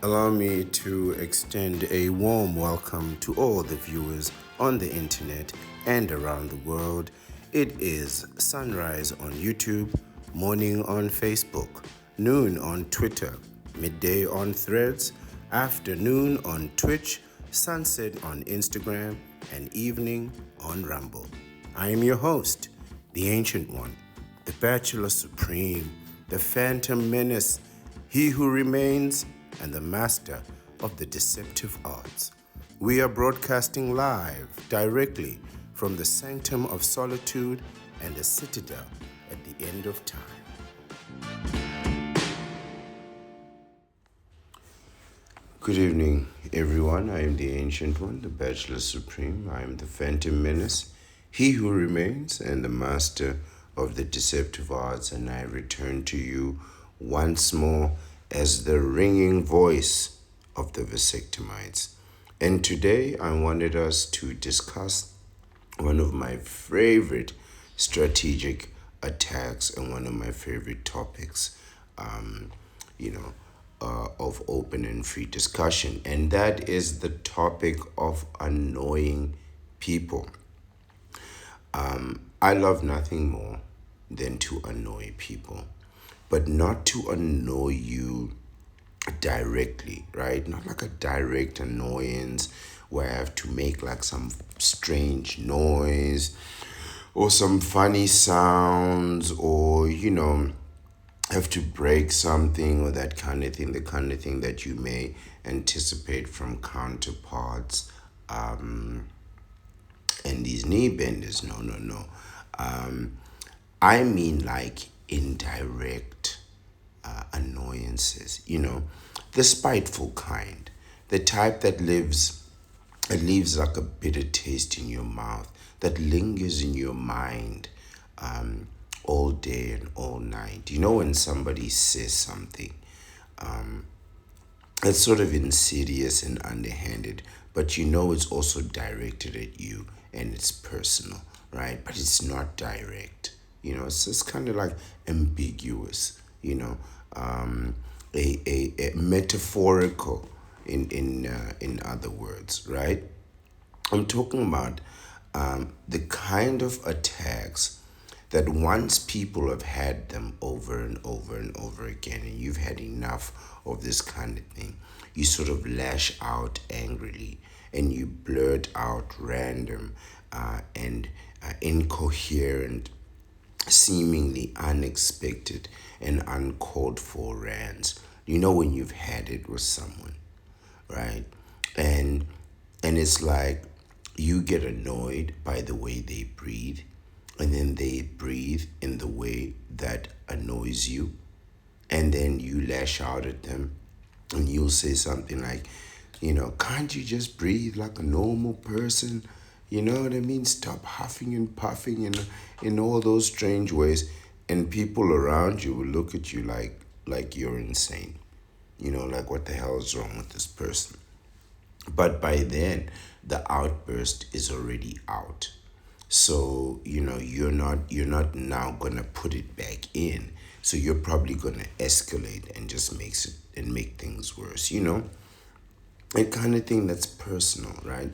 Allow me to extend a warm welcome to all the viewers on the internet and around the world. It is sunrise on YouTube, morning on Facebook, noon on Twitter, midday on Threads, afternoon on Twitch, sunset on Instagram, and evening on Rumble. I am your host, the Ancient One, the Bachelor Supreme, the Phantom Menace, he who remains, and the master of the deceptive arts. We are broadcasting live directly from the sanctum of solitude and the citadel at the end of time. Good evening, everyone. I am the Ancient One, the Bachelor Supreme. I am the Phantom Menace, he who remains, and the master of the deceptive arts, and I return to you once more as the ringing voice of the vasectomites. And today I wanted us to discuss one of my favorite strategic attacks and one of my favorite topics, of open and free discussion. And that is the topic of annoying people. I love nothing more than to annoy people, but not to annoy you directly, right? Not like a direct annoyance where I have to make like some strange noise or some funny sounds or, have to break something or that kind of thing, the kind of thing that you may anticipate from counterparts and these knee benders. No. I mean like indirect annoyances, the spiteful kind, the type that leaves like a bitter taste in your mouth, that lingers in your mind all day and all night. When somebody says something it's sort of insidious and underhanded, but it's also directed at you and it's personal, right? But it's not direct. It's just kind of like ambiguous, a metaphorical in other words, right? I'm talking about the kind of attacks that once people have had them over and over and over again, and you've had enough of this kind of thing, you sort of lash out angrily and you blurt out random and incoherent, seemingly unexpected and uncalled for rants. When you've had it with someone, right? And it's like you get annoyed by the way they breathe, and then they breathe in the way that annoys you, and then you lash out at them and you'll say something like, can't you just breathe like a normal person? You know what I mean? Stop huffing and puffing in all those strange ways. And people around you will look at you like you're insane. Like what the hell is wrong with this person? But by then, the outburst is already out. So, you're not now gonna put it back in. So you're probably gonna escalate and just make things worse, a kind of thing that's personal, right?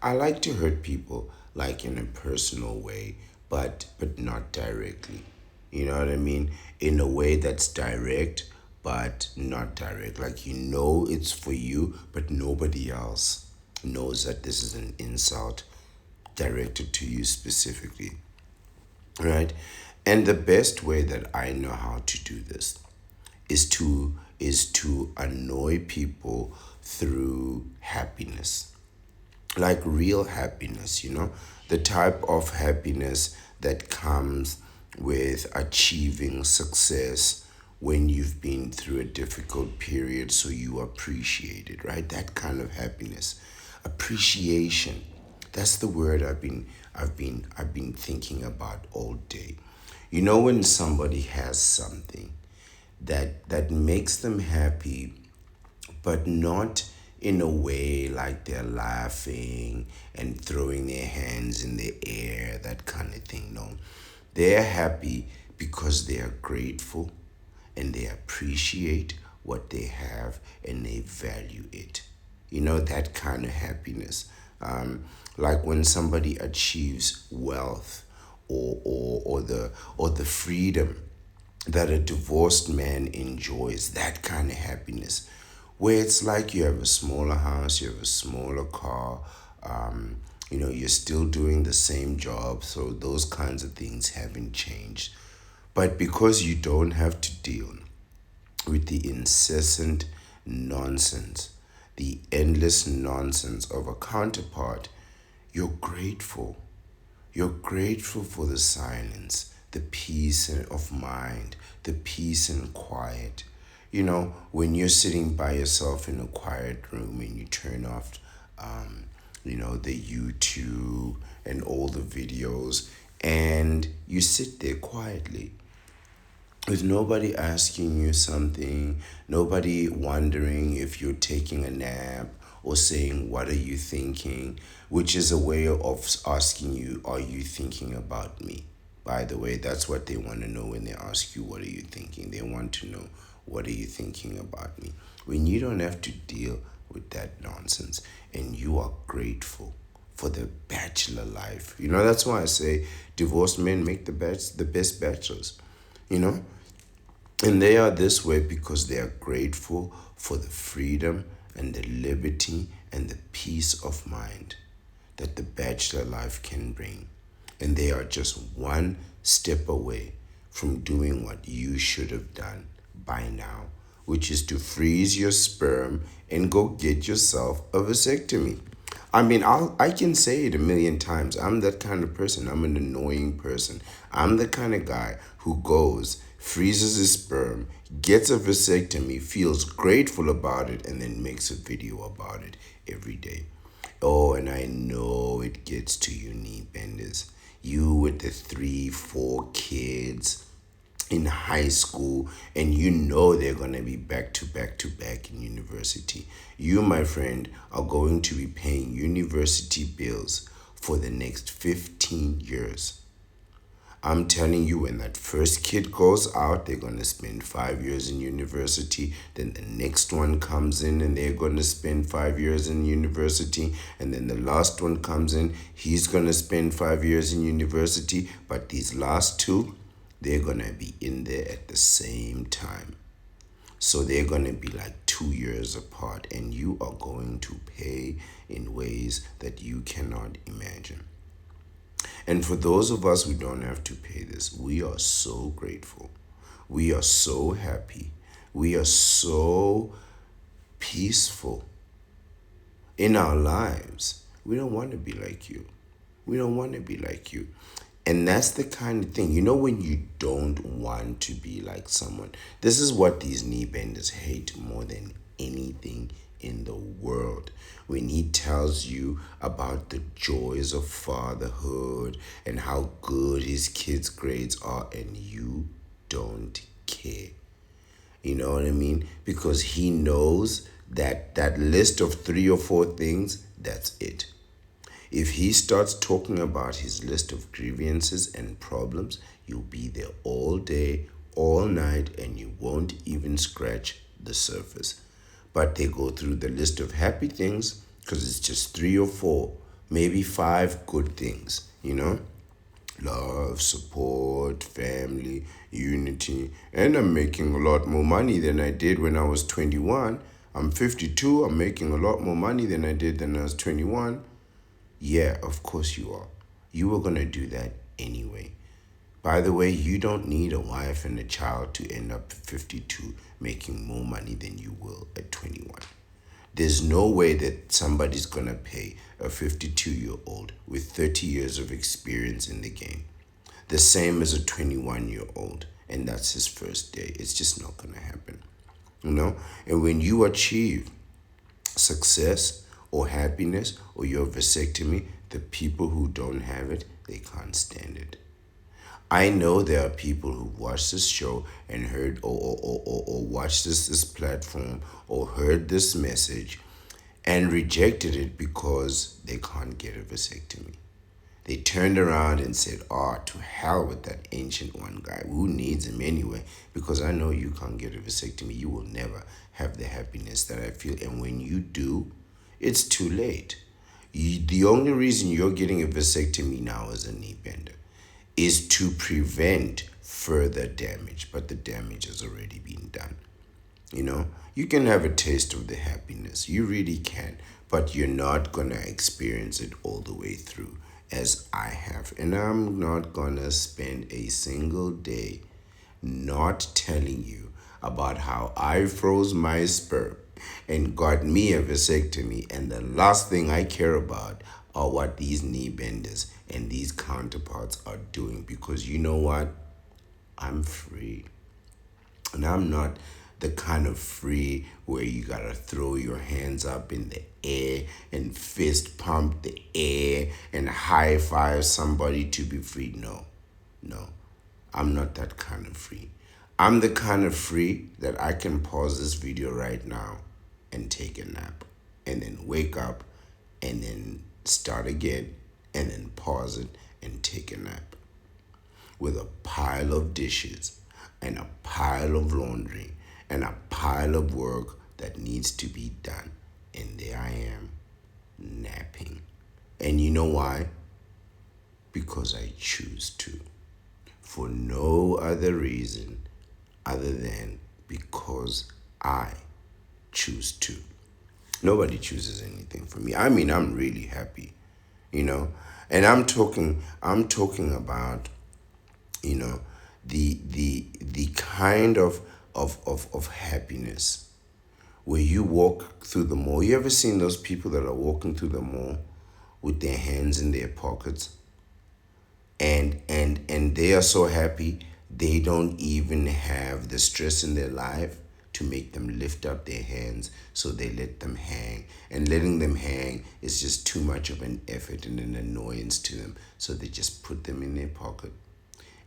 I like to hurt people like in a personal way, but not directly. You know what I mean? In a way that's direct, but not direct. Like it's for you, but nobody else knows that this is an insult directed to you specifically, right? And the best way that I know how to do this is to annoy people through happiness, like real happiness, the type of happiness that comes with achieving success when you've been through a difficult period, so you appreciate it, right? That kind of happiness, appreciation. That's the word I've been thinking about all day. When somebody has something that makes them happy, but not in a way like they're laughing and throwing their hands in the air, that kind of thing. No, they're happy because they are grateful and they appreciate what they have and they value it. You know, that kind of happiness. Like when somebody achieves wealth or the freedom that a divorced man enjoys, that kind of happiness, where it's like you have a smaller house, you have a smaller car, you're still doing the same job, so those kinds of things haven't changed. But because you don't have to deal with the incessant nonsense, the endless nonsense of a counterpart, you're grateful. You're grateful for the silence, the peace of mind, the peace and quiet. You know, when you're sitting by yourself in a quiet room and you turn off, the YouTube and all the videos, and you sit there quietly with nobody asking you something, nobody wondering if you're taking a nap or saying, "What are you thinking?" which is a way of asking you, "Are you thinking about me?" By the way, that's what they want to know when they ask you, "What are you thinking?" They want to know, "What are you thinking about me?" When you don't have to deal with that nonsense and you are grateful for the bachelor life. That's why I say divorced men make the best bachelors. You know, and they are this way because they are grateful for the freedom and the liberty and the peace of mind that the bachelor life can bring. And they are just one step away from doing what you should have done by now, which is to freeze your sperm and go get yourself a vasectomy. I mean, I can say it a million times. I'm that kind of person. I'm an annoying person. I'm the kind of guy who goes, freezes his sperm, gets a vasectomy, feels grateful about it, and then makes a video about it every day. Oh, and I know it gets to you, knee benders. You with the 3, 4 kids in high school, and you know they're going to be back to back to back in university. You, my friend, are going to be paying university bills for the next 15 years. I'm telling you, when that first kid goes out, they're going to spend 5 years in university. Then the next one comes in and they're going to spend 5 years in university. And then the last one comes in, he's going to spend 5 years in university. But these last two, they're going to be in there at the same time. So they're going to be like 2 years apart, and you are going to pay in ways that you cannot imagine. And for those of us who don't have to pay this, we are so grateful. We are so happy. We are so peaceful in our lives. We don't want to be like you. We don't want to be like you. And that's the kind of thing, when you don't want to be like someone. This is what these knee benders hate more than anything in the world. When he tells you about the joys of fatherhood and how good his kids' grades are, and you don't care. You know what I mean? Because he knows that that list of 3 or 4 things, that's it. If he starts talking about his list of grievances and problems, you'll be there all day, all night, and you won't even scratch the surface. But they go through the list of happy things because it's just 3 or 4, maybe 5 good things. Love, support, family, unity. And I'm making a lot more money than I did when I was 21. I'm 52. I'm making a lot more money than I did when I was 21. Yeah, of course you are. You were going to do that anyway. By the way, you don't need a wife and a child to end up 52 making more money than you will at 21. There's no way that somebody's going to pay a 52-year-old with 30 years of experience in the game the same as a 21-year-old, and that's his first day. It's just not going to happen. And when you achieve success or happiness or your vasectomy, the people who don't have it, they can't stand it. I know there are people who watched this show and heard or watched this platform or heard this message and rejected it because they can't get a vasectomy. They turned around and said, oh, to hell with that ancient one guy. Who needs him anyway? Because I know you can't get a vasectomy. You will never have the happiness that I feel. And when you do, it's too late. The only reason you're getting a vasectomy now as a knee bender is to prevent further damage, but the damage has already been done. You know, you can have a taste of the happiness, you really can, but you're not gonna experience it all the way through as I have. And I'm not gonna spend a single day not telling you about how I froze my sperm and got me a vasectomy, and the last thing I care about are what these knee benders and these counterparts are doing, because you know what? I'm free. And I'm not the kind of free where you gotta throw your hands up in the air and fist pump the air and high five somebody to be free. No, no, I'm not that kind of free. I'm the kind of free that I can pause this video right now and take a nap and then wake up and then start again and then pause it and take a nap with a pile of dishes and a pile of laundry and a pile of work that needs to be done. And there I am, napping. And you know why? Because I choose to. For no other reason other than because I choose to. Nobody chooses anything for me. I mean, I'm really happy, you know. And I'm talking about, you know, the kind of happiness where you walk through the mall. You ever seen those people that are walking through the mall with their hands in their pockets, and they are so happy they don't even have the stress in their life to make them lift up their hands, so they let them hang, and letting them hang is just too much of an effort and an annoyance to them, so they just put them in their pocket,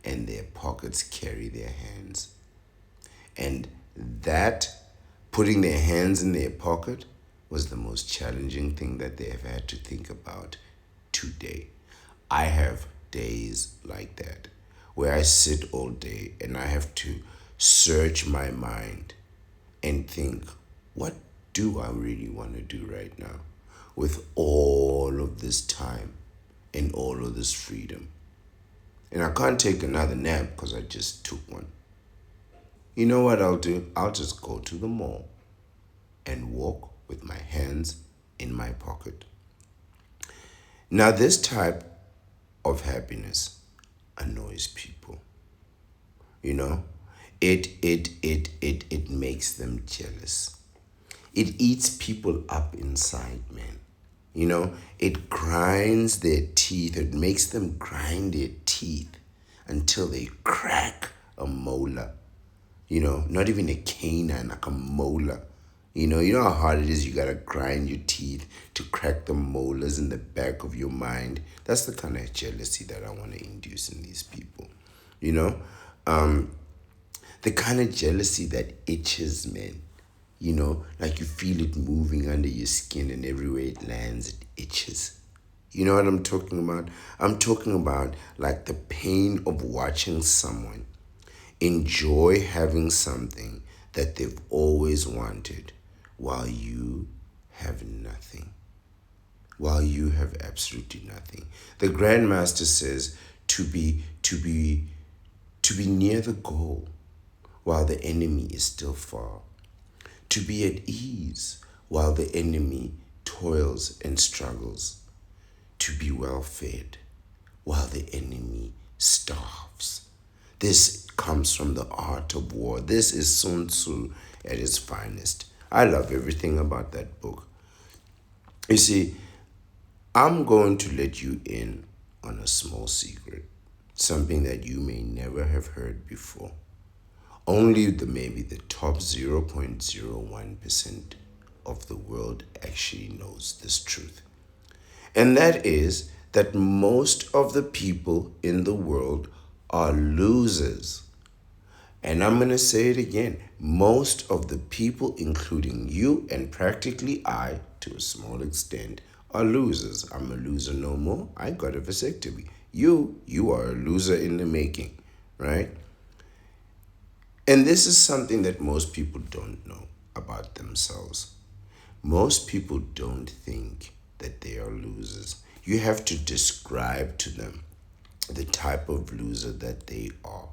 and their pockets carry their hands. And that, putting their hands in their pocket, was the most challenging thing that they have had to think about today. I have days like that where I sit all day and I have to search my mind and think, what do I really want to do right now with all of this time and all of this freedom? And I can't take another nap because I just took one. You know what I'll do? I'll just go to the mall and walk with my hands in my pocket. Now, this type of happiness annoys people. You know, it makes them jealous. It eats people up inside, man. You know, it grinds their teeth. It makes them grind their teeth until they crack a molar. You know, not even a canine, like a molar. You know how hard it is. You gotta grind your teeth to crack the molars in the back of your mind. That's the kind of jealousy that I want to induce in these people. You know, the kind of jealousy that itches, man. You know, like you feel it moving under your skin, and everywhere it lands, it itches. You know what I'm talking about? I'm talking about like the pain of watching someone enjoy having something that they've always wanted while you have nothing. While you have absolutely nothing. The Grandmaster says to be near the goal while the enemy is still far. To be at ease while the enemy toils and struggles. To be well fed while the enemy starves. This comes from the art of war. This is Sun Tzu at its finest. I love everything about that book. You see, I'm going to let you in on a small secret, something that you may never have heard before. Only maybe the top 0.01% of the world actually knows this truth. And that is that most of the people in the world are losers. And I'm going to say it again. Most of the people, including you and practically I, to a small extent, are losers. I'm a loser no more. I got a vasectomy. You are a loser in the making, right? And this is something that most people don't know about themselves. Most people don't think that they are losers. You have to describe to them the type of loser that they are.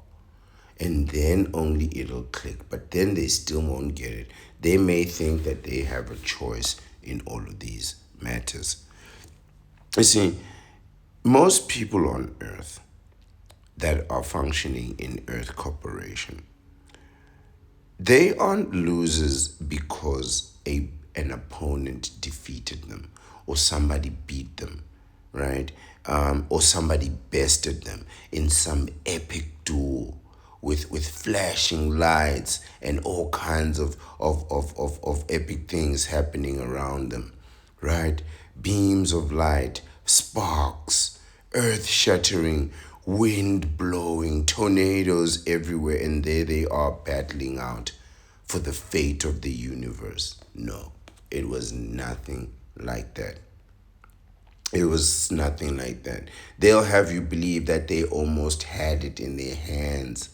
And then only it'll click. But then they still won't get it. They may think that they have a choice in all of these matters. You see, most people on earth that are functioning in Earth Corporation, they aren't losers because an opponent defeated them or somebody beat them, right? Or somebody bested them in some epic duel with flashing lights and all kinds of epic things happening around them, right? Beams of light, sparks, earth shattering, wind blowing, tornadoes everywhere, and there they are battling out for the fate of the universe. No, it was nothing like that. It was nothing like that. They'll have you believe that they almost had it in their hands.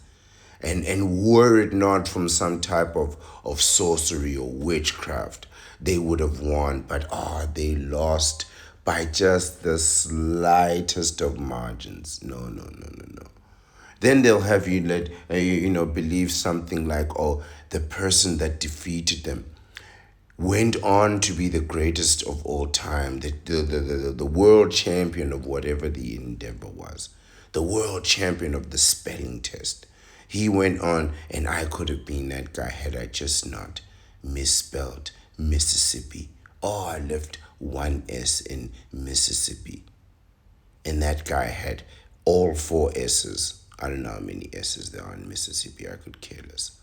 And were it not from some type of sorcery or witchcraft, they would have won. But they lost by just the slightest of margins. No, no, no, no, no. Then they'll have you believe something like, oh, the person that defeated them went on to be the greatest of all time, the world champion of whatever the endeavor was, the world champion of the spelling test. He went on, and I could have been that guy had I just not misspelled Mississippi. Oh, I left one S in Mississippi. And that guy had all four S's. I don't know how many S's there are in Mississippi. I could care less,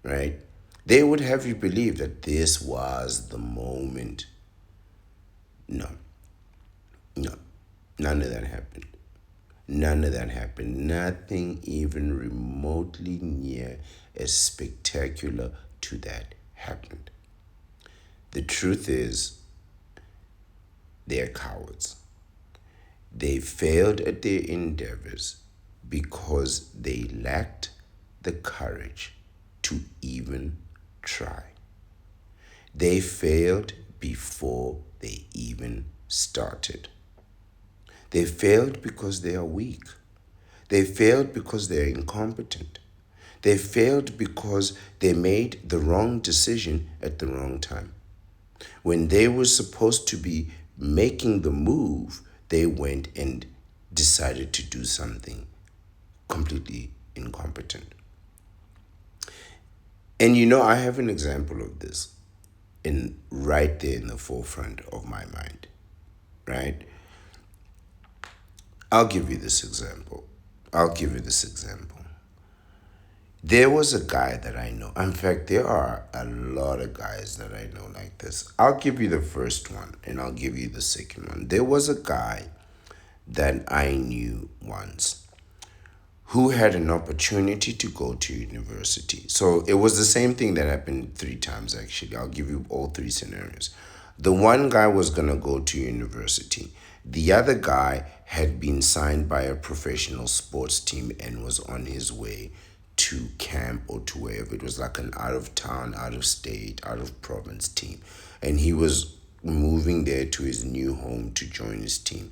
right? They would have you believe that this was the moment. No, no, none of that happened. None of that happened. Nothing even remotely near as spectacular to that happened. The truth is, they're cowards. They failed at their endeavors because they lacked the courage to even try. They failed before they even started. They failed because they are weak. They failed because they are incompetent. They failed because they made the wrong decision at the wrong time. When they were supposed to be making the move, they went and decided to do something completely incompetent. And I have an example of this right there in the forefront of my mind, right? I'll give you this example. There was a guy that I know. In fact, there are a lot of guys that I know like this. I'll give you the first one and I'll give you the second one. There was a guy that I knew once who had an opportunity to go to university. So it was the same thing that happened 3 times, actually. I'll give you all 3 scenarios. The one guy was going to go to university. The other guy had been signed by a professional sports team and was on his way to camp or to wherever. It was like an out of town, out of state, out of province team. And he was moving there to his new home to join his team.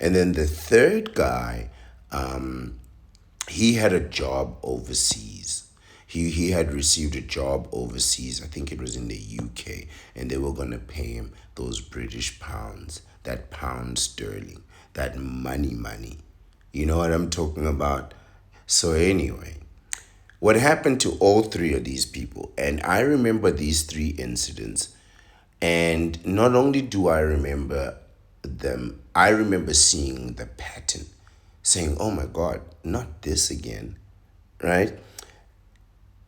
And then the third guy, he had a job overseas. He had received a job overseas. I think it was in the UK, and they were going to pay him those British pounds, that pound sterling, that money. You know what I'm talking about? So anyway, what happened to all 3 of these people, and I remember these 3 incidents, and not only do I remember them, I remember seeing the pattern, saying, oh my God, not this again, right?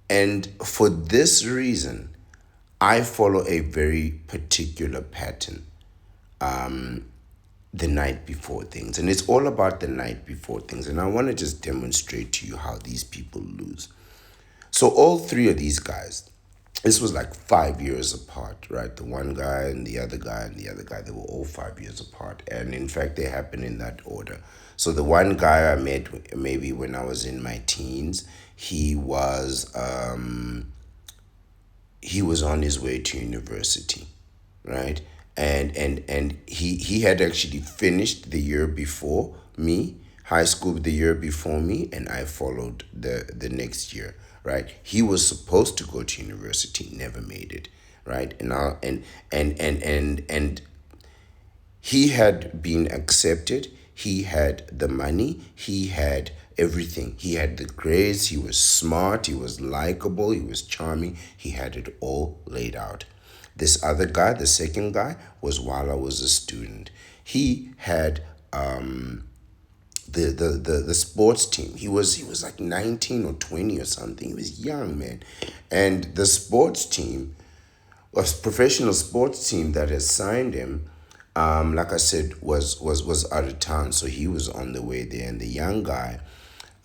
And for this reason, I follow a very particular pattern the night before things. And it's all about the night before things. And I want to just demonstrate to you how these people lose. So all 3 of these guys, This was like 5 years apart, right? The one guy and the other guy and the other guy, they were all 5 years apart. And in fact, they happened in that order. So the one guy I met maybe when I was in my teens, he was on his way to university, right? And he had actually finished the year before me, high school the year before me, and I followed the next year, right? He was supposed to go to university, never made it, right? And he had been accepted. He had the money. He had everything. He had the grades. He was smart. He was likable. He was charming. He had it all laid out. This other guy, the second guy, was while I was a student. He had the sports team. He was like 19 or 20 or something. He was young, man. And the sports team, a professional sports team that has signed him, like I said, was out of town, so he was on the way there. And the young guy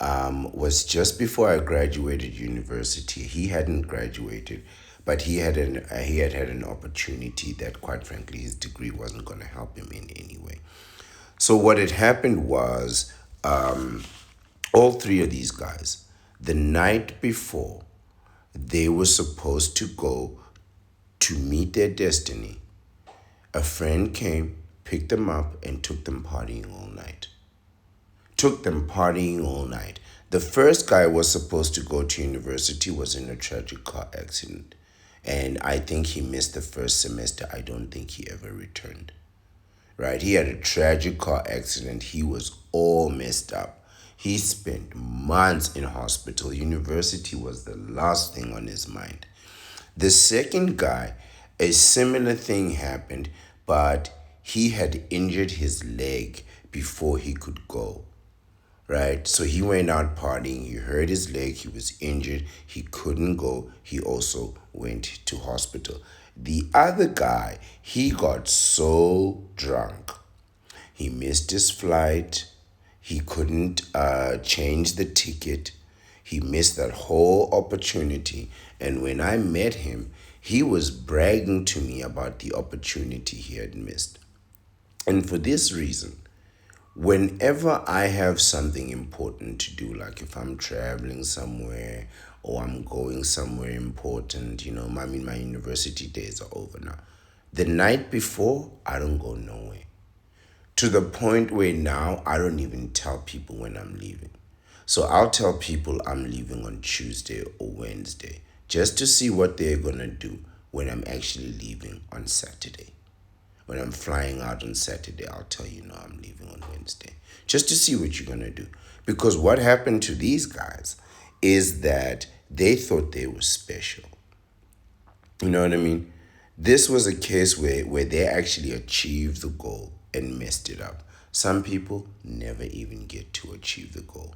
was just before I graduated university. He hadn't graduated, but he had had an opportunity that, quite frankly, his degree wasn't going to help him in any way. So what had happened was, all three of these guys, the night before, they were supposed to go to meet their destiny. A friend came, picked them up, and took them partying all night. Took them partying all night. The first guy was supposed to go to university, was in a tragic car accident. And I think he missed the first semester. I don't think he ever returned. Right? He had a tragic car accident. He was all messed up. He spent months in hospital. University was the last thing on his mind. The second guy, a similar thing happened, but he had injured his leg before he could go, right? So he went out partying, he hurt his leg, he was injured, he couldn't go, he also went to hospital. The other guy, he got so drunk, he missed his flight, he couldn't change the ticket, he missed that whole opportunity. And when I met him, he was bragging to me about the opportunity he had missed. And for this reason, whenever I have something important to do, like if I'm traveling somewhere or I'm going somewhere important, I mean, my university days are over now. The night before, I don't go nowhere. To the point where now I don't even tell people when I'm leaving. So I'll tell people I'm leaving on Tuesday or Wednesday just to see what they're going to do when I'm actually leaving on Saturday. When I'm flying out on Saturday, I'll tell you, no, I'm leaving on Wednesday. Just to see what you're going to do. Because what happened to these guys is that they thought they were special. You know what I mean? This was a case where they actually achieved the goal and messed it up. Some people never even get to achieve the goal.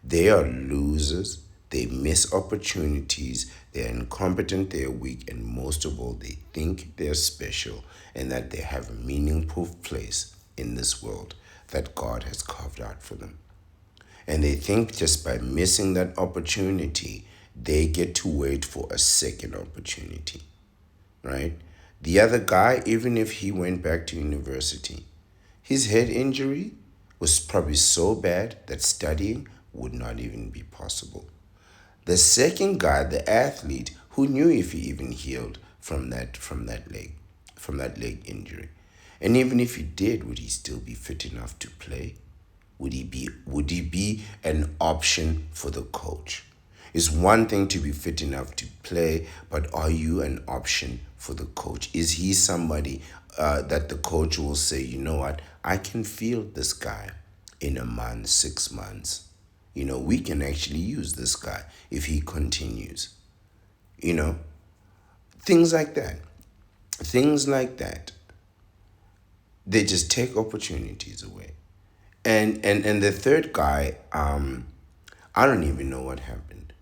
They are losers. They miss opportunities. They're incompetent. They're weak. And most of all, they think they're special and that they have a meaningful place in this world that God has carved out for them. And they think just by missing that opportunity, they get to wait for a second opportunity, right? The other guy, even if he went back to university, his head injury was probably so bad that studying would not even be possible. The second guy, the athlete, who knew if he even healed from that leg injury. And even if he did, would he still be fit enough to play? Would he be an option for the coach? It's one thing to be fit enough to play, but are you an option for the coach? Is he somebody that the coach will say, you know what, I can field this guy in a month, 6 months. We can actually use this guy if he continues. You know, things like that. Things like that. They just take opportunities away. And the third guy, I don't even know what happened.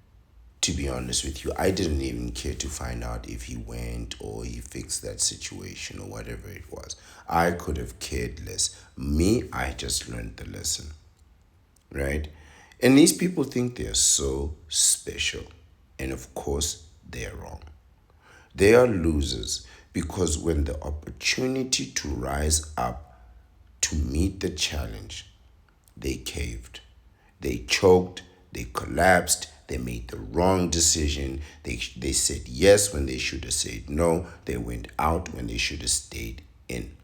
To be honest with you, I didn't even care to find out if he went or he fixed that situation or whatever it was. I could have cared less. Me, I just learned the lesson, right? And these people think they're so special. And of course, they're wrong. They are losers because when the opportunity to rise up to meet the challenge, they caved. They choked, they collapsed, they made the wrong decision. They said yes when they should have said no. They went out when they should have stayed in,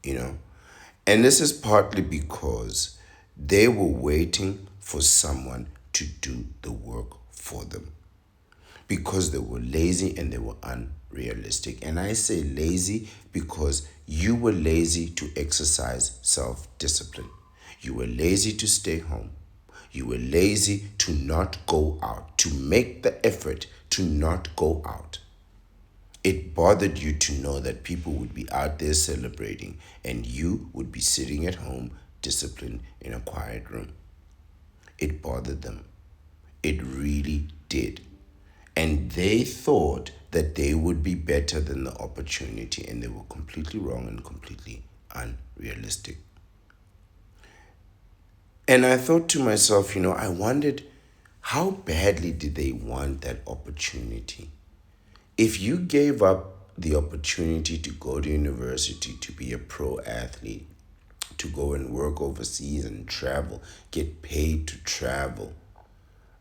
you know. And this is partly because they were waiting for someone to do the work for them because they were lazy and they were unrealistic. And I say lazy because you were lazy to exercise self discipline. You were lazy to stay home. You were lazy to not go out, to make the effort to not go out. It bothered you to know that people would be out there celebrating and you would be sitting at home, disciplined in a quiet room. It bothered them. It really did. And they thought that they would be better than the opportunity, and they were completely wrong and completely unrealistic. And I thought to myself, I wondered how badly did they want that opportunity? If you gave up the opportunity to go to university, to be a pro athlete, to go and work overseas and travel, get paid to travel,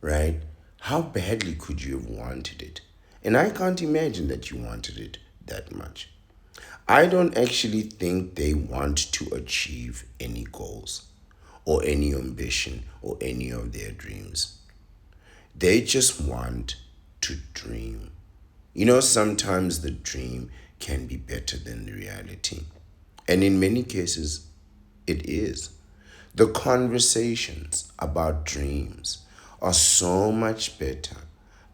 right? How badly could you have wanted it? And I can't imagine that you wanted it that much. I don't actually think they want to achieve any goals or any ambition or any of their dreams. They just want to dream. Sometimes the dream can be better than the reality. And in many cases, it is. The conversations about dreams are so much better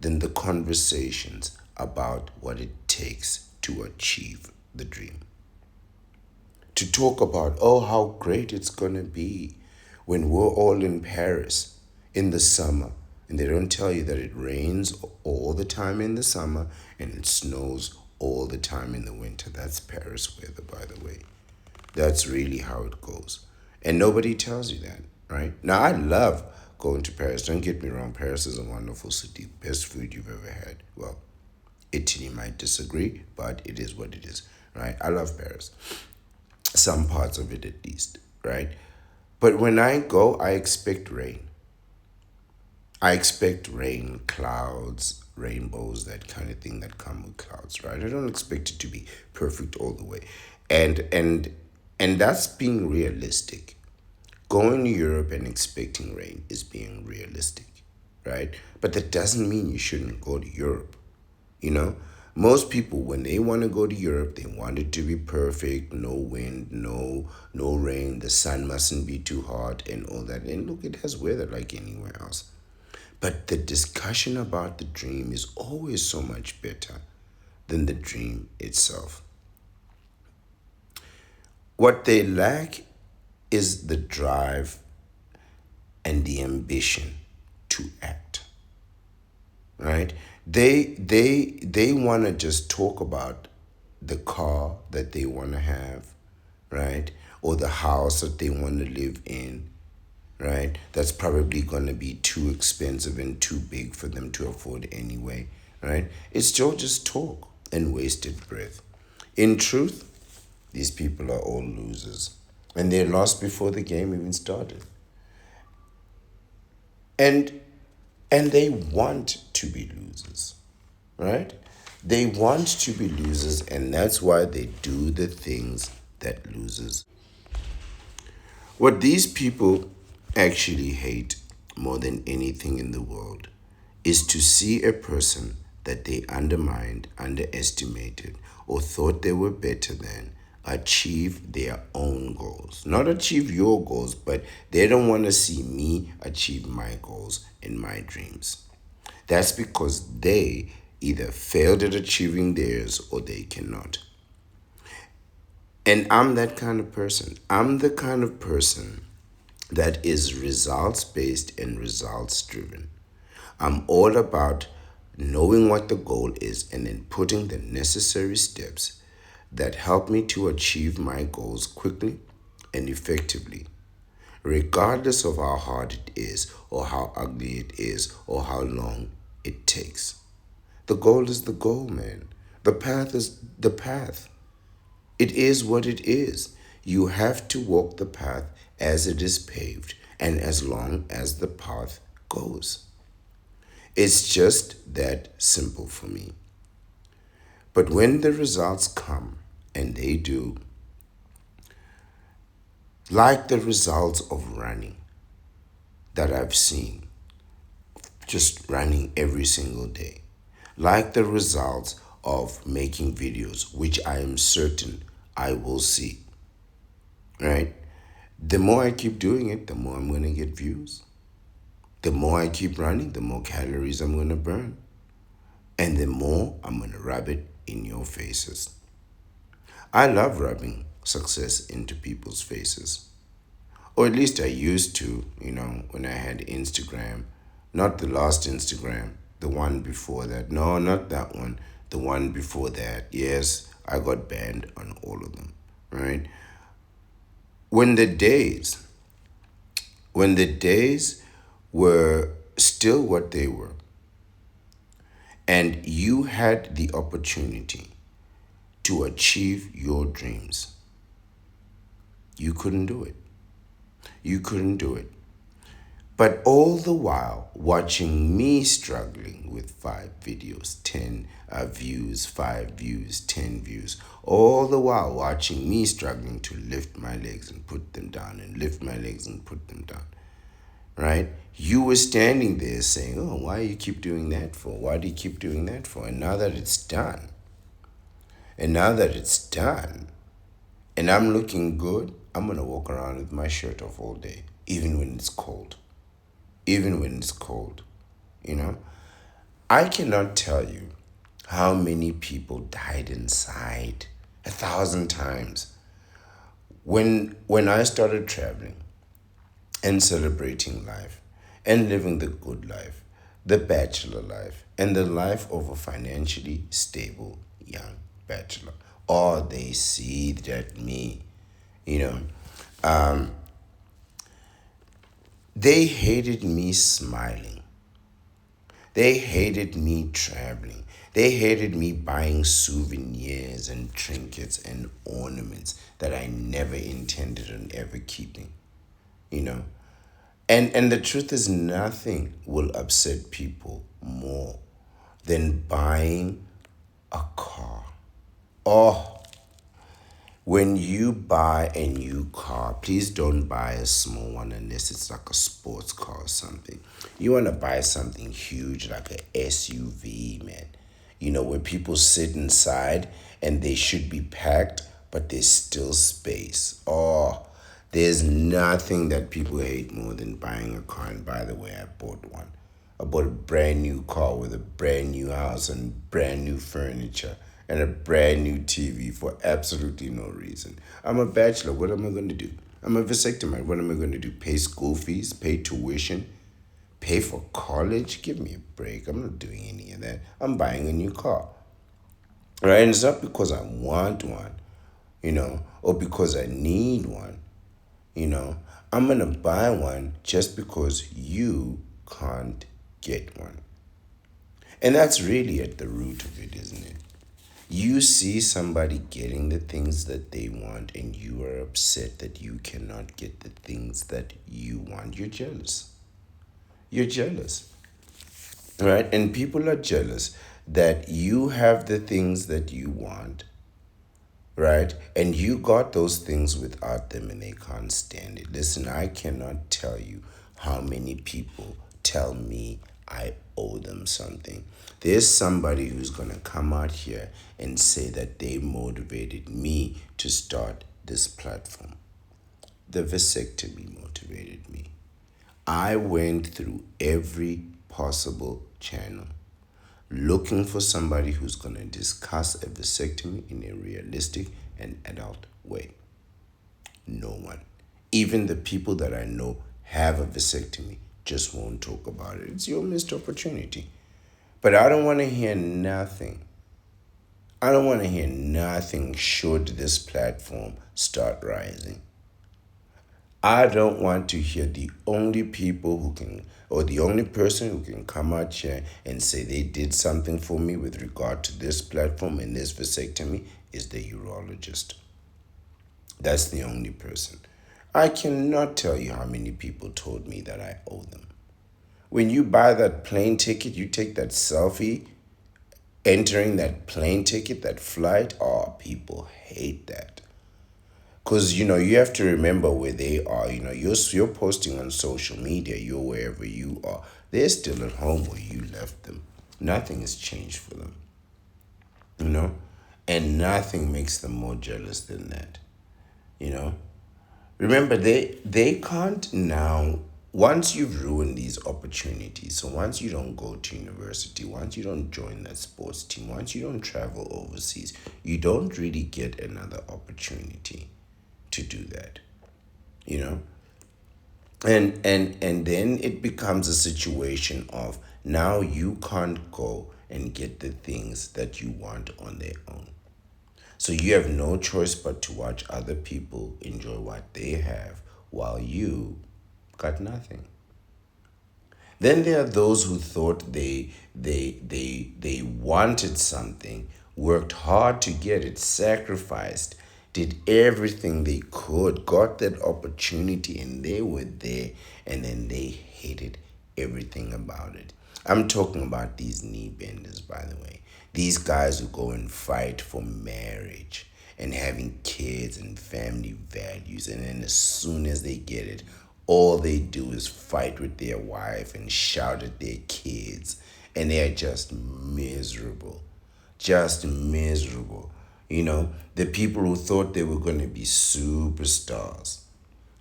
than the conversations about what it takes to achieve the dream. To talk about, oh, how great it's going to be when we're all in Paris in the summer. And they don't tell you that it rains all the time in the summer and it snows all the time in the winter. That's Paris weather, by the way. That's really how it goes. And nobody tells you that, right? Now, I love going to Paris. Don't get me wrong. Paris is a wonderful city. Best food you've ever had. Well, Italy might disagree, but it is what it is, right? I love Paris. Some parts of it at least, right? But when I go, I expect rain. I expect rain, clouds, rainbows, that kind of thing that come with clouds, right? I don't expect it to be perfect all the way. And that's being realistic. Going to Europe and expecting rain is being realistic, right? But that doesn't mean you shouldn't go to Europe. You know, most people when they want to go to Europe, they want it to be perfect, no wind, no rain, the sun mustn't be too hot and all that. And look, it has weather like anywhere else. But the discussion about the dream is always so much better than the dream itself. What they lack is the drive and the ambition to act. Right? They want to just talk about the car that they want to have, right? Or the house that they want to live in, right? That's probably going to be too expensive and too big for them to afford anyway, right? It's still just talk and wasted breath. In truth, these people are all losers. And they lost before the game even started. And and they want to be losers, right? They want to be losers, and that's why they do the things that losers. What these people actually hate more than anything in the world is to see a person that they undermined, underestimated, or thought they were better than achieve their own goals. Not achieve your goals, but they don't want to see me achieve my goals and my dreams. That's because they either failed at achieving theirs or they cannot. And I'm that kind of person. I'm the kind of person that is results based and results driven. I'm all about knowing what the goal is and then putting the necessary steps that help me to achieve my goals quickly and effectively, regardless of how hard it is or how ugly it is or how long it takes. The goal is the goal, man. The path is the path. It is what it is. You have to walk the path as it is paved and as long as the path goes. It's just that simple for me. But when the results come, and they do, like the results of running that I've seen, just running every single day, like the results of making videos, which I am certain I will see, right? The more I keep doing it, the more I'm going to get views. The more I keep running, the more calories I'm going to burn. And the more I'm going to rub it in your faces. I love rubbing success into people's faces. Or at least I used to, when I had Instagram. Not the last Instagram, the one before that. No, not that one. The one before that. Yes, I got banned on all of them, right? When the days, when the days were still what they were, and you had the opportunity to achieve your dreams, you couldn't do it. You couldn't do it. But all the while, watching me struggling with 5 videos, 10 views, 5 views, 10 views, all the while watching me struggling to lift my legs and put them down and lift my legs and put them down, right? You were standing there saying, oh, why do you keep doing that for? Why do you keep doing that for? And now that it's done, and I'm looking good, I'm going to walk around with my shirt off all day, even when it's cold. Even when it's cold, you know? I cannot tell you how many people died inside 1,000 times. When I started traveling and celebrating life and living the good life, the bachelor life, and the life of a financially stable young bachelor, or they see that me, you know, they hated me smiling. They hated me traveling. They hated me buying souvenirs and trinkets and ornaments that I never intended on ever keeping, you know. And the truth is, nothing will upset people more than buying a car. Oh, when you buy a new car, please don't buy a small one unless it's like a sports car or something. You want to buy something huge like a SUV, man. Where people sit inside and they should be packed, but there's still space. Oh, there's nothing that people hate more than buying a car. And by the way, I bought one. I bought a brand new car with a brand new house and brand new furniture and a brand new TV for absolutely no reason. I'm a bachelor. What am I going to do? I'm a vasectomy. What am I going to do? Pay school fees? Pay tuition? Pay for college? Give me a break. I'm not doing any of that. I'm buying a new car. Right? And it's not because I want one, or because I need one. I'm going to buy one just because you can't get one. And that's really at the root of it, isn't it? You see somebody getting the things that they want and you are upset that you cannot get the things that you want. You're jealous. You're jealous. Right? And people are jealous that you have the things that you want, right? And you got those things without them and they can't stand it. Listen, I cannot tell you how many people tell me I owe them something. There's somebody who's going to come out here and say that they motivated me to start this platform. The vasectomy motivated me. I went through every possible channel looking for somebody who's going to discuss a vasectomy in a realistic and adult way. No one. Even the people that I know have a vasectomy just won't talk about it. It's your missed opportunity. But I don't want to hear nothing. I don't want to hear nothing should this platform start rising. I don't want to hear the only people who can, or the only person who can come out here and say they did something for me with regard to this platform and this vasectomy is the urologist. That's the only person. I cannot tell you how many people told me that I owe them. When you buy that plane ticket, you take that selfie, entering that plane ticket, that flight, oh, people hate that. Because, you have to remember where they are. You're posting on social media, you're wherever you are. They're still at home where you left them. Nothing has changed for them, you know? And nothing makes them more jealous than that, you know? Remember, they can't now, once you've ruined these opportunities, so once you don't go to university, once you don't join that sports team, once you don't travel overseas, you don't really get another opportunity to do that, you know? And then it becomes a situation of now you can't go and get the things that you want on their own. So you have no choice but to watch other people enjoy what they have while you got nothing. Then there are those who thought they wanted something, worked hard to get it, sacrificed, did everything they could, got that opportunity, and they were there, and then they hated everything about it. I'm talking about these knee benders, by the way. These guys who go and fight for marriage and having kids and family values, and then as soon as they get it, all they do is fight with their wife and shout at their kids, and they're just miserable. Just miserable. The people who thought they were going to be superstars,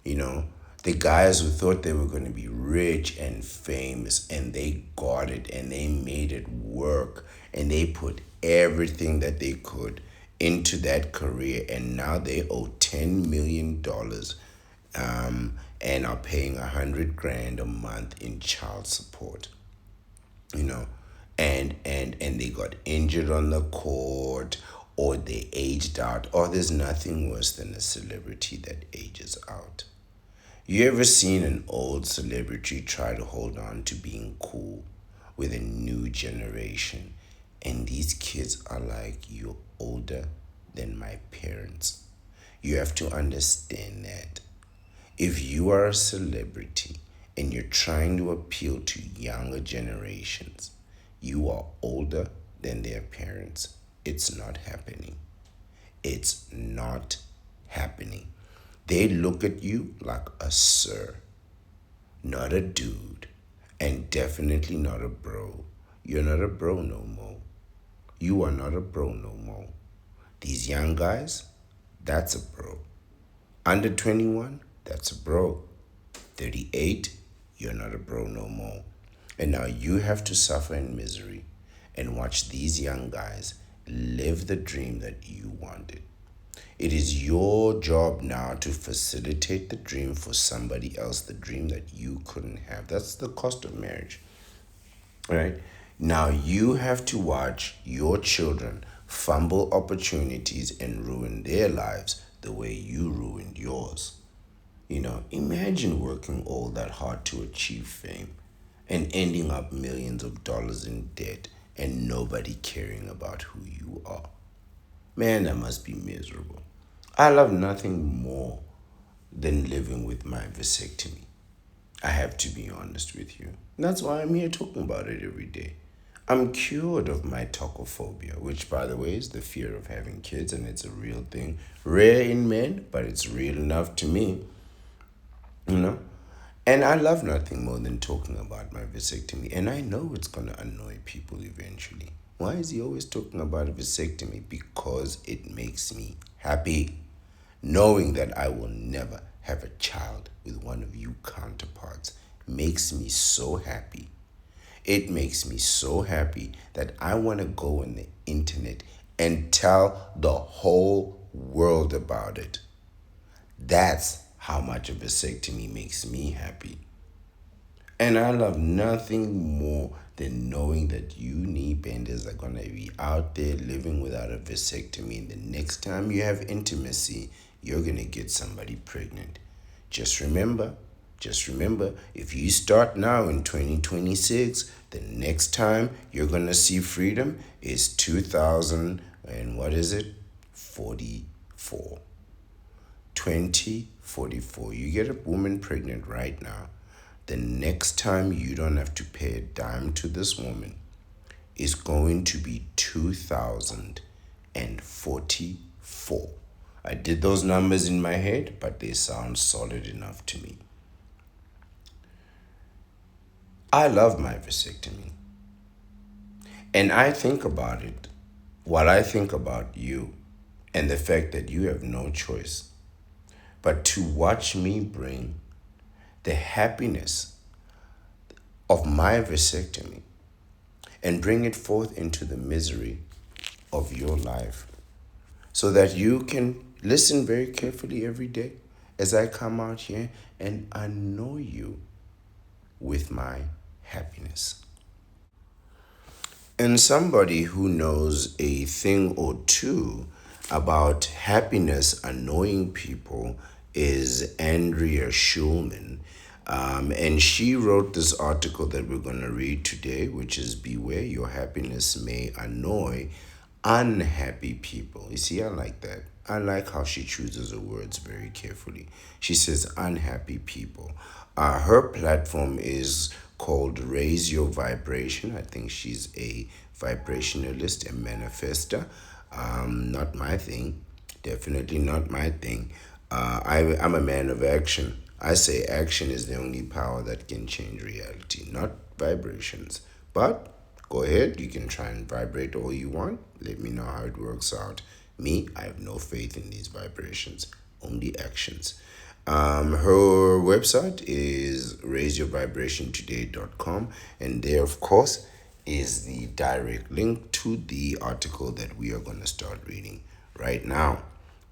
you know, the guys who thought they were going to be rich and famous, and they got it and they made it work and they put everything that they could into that career, and now they owe $10 million, and are paying 100 grand a month in child support, you know, and they got injured on the court, or they aged out, or there's nothing worse than a celebrity that ages out. You ever seen an old celebrity try to hold on to being cool with a new generation? And these kids are like, you're older than my parents. You have to understand that. If you are a celebrity and you're trying to appeal to younger generations, you are older than their parents. It's not happening. It's not happening. They look at you like a sir, not a dude, and definitely not a bro. You're not a bro no more. You are not a bro no more. These young guys, that's a bro. Under 21, that's a bro. 38, you're not a bro no more. And now you have to suffer in misery and watch these young guys live the dream that you wanted. It is your job now to facilitate the dream for somebody else, the dream that you couldn't have. That's the cost of marriage, right? Now you have to watch your children fumble opportunities and ruin their lives the way you ruined yours. Imagine working all that hard to achieve fame and ending up millions of dollars in debt and nobody caring about who you are. Man, that must be miserable. I love nothing more than living with my vasectomy. I have to be honest with you. That's why I'm here talking about it every day. I'm cured of my tocophobia, which, by the way, is the fear of having kids, and it's a real thing. Rare in men, but it's real enough to me, you know? And I love nothing more than talking about my vasectomy, and I know it's going to annoy people eventually. Why is he always talking about a vasectomy? Because it makes me happy, knowing that I will never have a child with one of you counterparts makes me so happy. It makes me so happy that I want to go on the internet and tell the whole world about it. That's how much a vasectomy makes me happy. And I love nothing more than knowing that you knee benders are going to be out there living without a vasectomy. And the next time you have intimacy, you're going to get somebody pregnant. Just remember, just remember, if you start now in 2026, the next time you're going to see freedom is 2000 and what is it? 44. 2044. You get a woman pregnant right now. The next time you don't have to pay a dime to this woman is going to be 2044. I did those numbers in my head, but they sound solid enough to me. I love my vasectomy. And I think about it while I think about you and the fact that you have no choice but to watch me bring the happiness of my vasectomy and bring it forth into the misery of your life so that you can listen very carefully every day as I come out here and annoy you with my happiness. And somebody who knows a thing or two about happiness annoying people is Andrea Schulman. And she wrote this article that we're going to read today, which is Beware Your Happiness May Annoy Unhappy People. You see, I like that. I like how she chooses her words very carefully. She says unhappy people. Her platform is called Raise Your Vibration. I think she's a vibrationalist and manifester. Not my thing. Definitely not my thing. I'm a man of action. I say action is the only power that can change reality, not vibrations. But go ahead, you can try and vibrate all you want. Let me know how it works out. Me, I have no faith in these vibrations, only actions. Her website is raiseyourvibrationtoday.com, and there, of course, is the direct link to the article that we are going to start reading right now.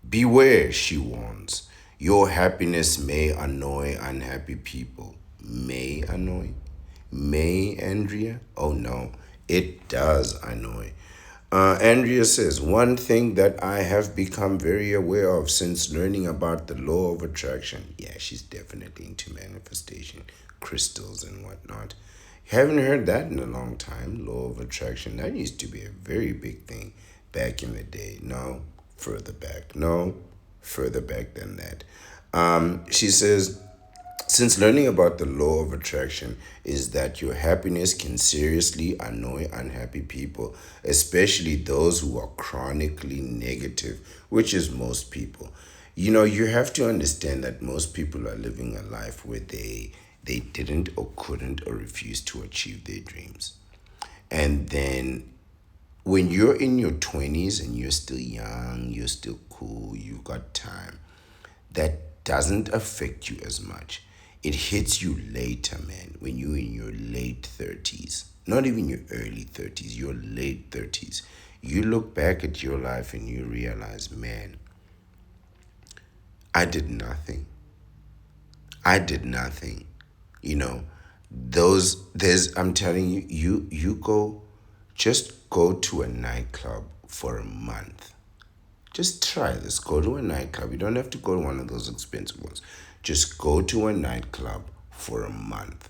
Beware, she warns. Your happiness may annoy unhappy people. May annoy? May, Andrea? Oh no, it does annoy. Andrea says, one thing that I have become very aware of since learning about the law of attraction. Yeah, she's definitely into manifestation, crystals and whatnot. Haven't heard that in a long time, law of attraction. That used to be a very big thing back in the day. No, further back. No, further back than that. She says, since learning about the law of attraction is that your happiness can seriously annoy unhappy people, especially those who are chronically negative, which is most people. You know, you have to understand that most people are living a life where they didn't or couldn't or refused to achieve their dreams. And then when you're in your 20s and you're still young, you're still cool, you've got time, that doesn't affect you as much. It hits you later, man, when you're in your late 30s. Not even your early 30s, your late 30s. You look back at your life and you realize, man, I did nothing. I did nothing. You know, I'm telling you, you go, just go to a nightclub for a month. Just try this. Go to a nightclub. You don't have to go to one of those expensive ones. Just go to a nightclub for a month.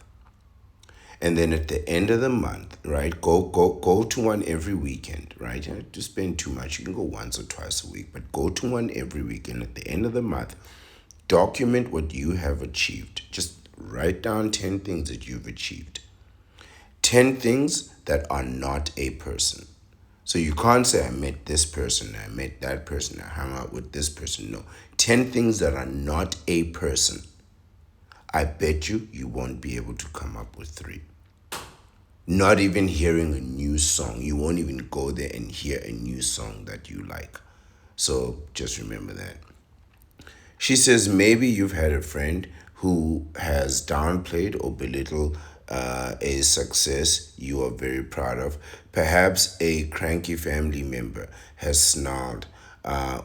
And then at the end of the month, right, go to one every weekend, right? You don't have to spend too much. You can go once or twice a week, but go to one every weekend. At the end of the month, document what you have achieved. Just write down 10 things that you've achieved. 10 things that are not a person. So you can't say, I met this person, I met that person, I hung out with this person. No. 10 things that are not a person. I bet you won't be able to come up with 3. Not even hearing a new song. You won't even go there and hear a new song that you like. So just remember that. She says maybe you've had a friend who has downplayed or belittled a success you are very proud of. Perhaps a cranky family member has snarled,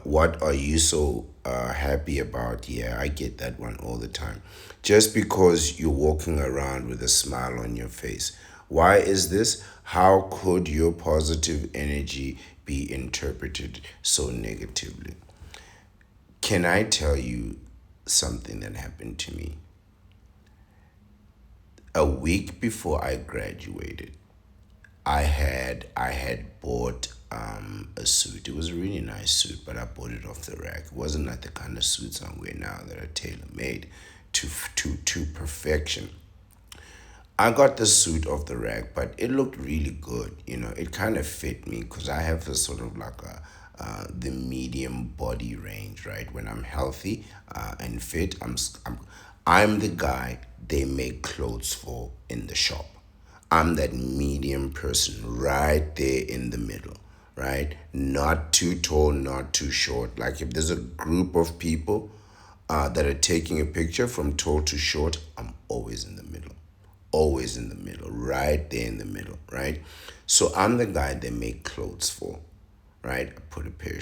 what are you so happy about? Yeah, I get that one all the time. Just because you're walking around with a smile on your face. Why is this? How could your positive energy be interpreted so negatively? Can I tell you something that happened to me. A week before I graduated, I had bought a suit. It was a really nice suit, but I bought it off the rack. It wasn't like the kind of suits I wear now that are tailor made to perfection. I got the suit off the rack, but it looked really good. It kind of fit me because I have a sort of like the medium body range, right? When I'm healthy and fit, I'm the guy they make clothes for in the shop. I'm that medium person right there in the middle, right? Not too tall, not too short. Like if there's a group of people that are taking a picture from tall to short, I'm always in the middle. Always in the middle, right there in the middle, right? So I'm the guy they make clothes for, right? I put a pair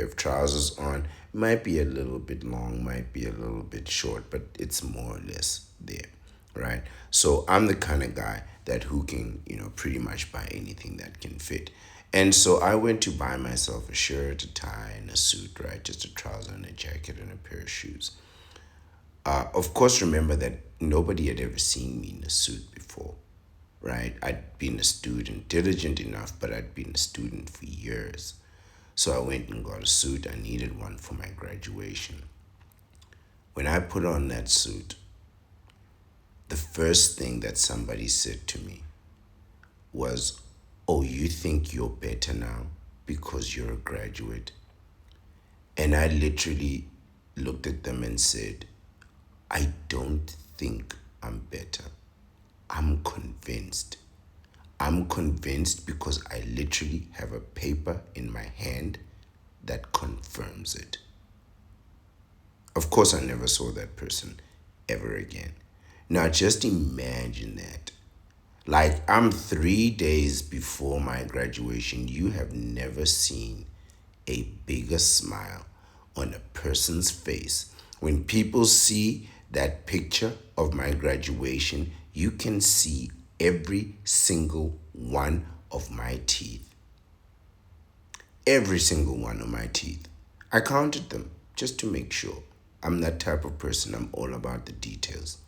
of trousers on. Might be a little bit long, might be a little bit short, but it's more or less there, right? So I'm the kind of guy that who can, pretty much buy anything that can fit. And so I went to buy myself a shirt, a tie, and a suit, right? Just a trouser and a jacket and a pair of shoes. Of course, remember that nobody had ever seen me in a suit before, right? I'd been a student, diligent enough, but I'd been a student for years. So I went and got a suit. I needed one for my graduation. When I put on that suit, the first thing that somebody said to me was, "Oh, you think you're better now because you're a graduate?" And I literally looked at them and said, "I don't think I'm better. I'm convinced. I'm convinced because I literally have a paper in my hand that confirms it." Of course, I never saw that person ever again. Now, just imagine that. Like, I'm 3 days before my graduation. You have never seen a bigger smile on a person's face. When people see that picture of my graduation, you can see every single one of my teeth. Every single one of my teeth. I counted them just to make sure. I'm that type of person. I'm all about the details.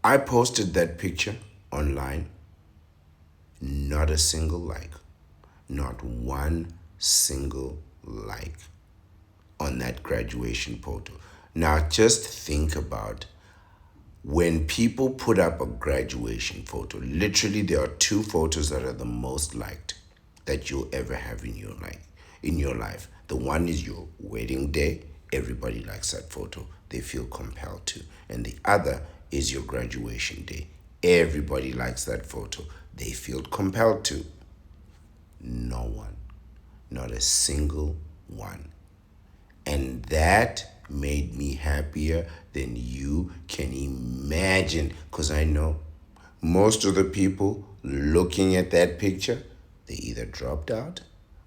I posted that picture online. Not a single like. Not one single like on that graduation photo. Now just think about when people put up a graduation photo. Literally, there are two photos that are the most liked that you'll ever have in your life. The one is your wedding day. Everybody likes that photo. They feel compelled to. And the other is your graduation day. Everybody likes that photo. They feel compelled to. No one. Not a single one. And that made me happier than you can imagine. Because I know most of the people looking at that picture, they either dropped out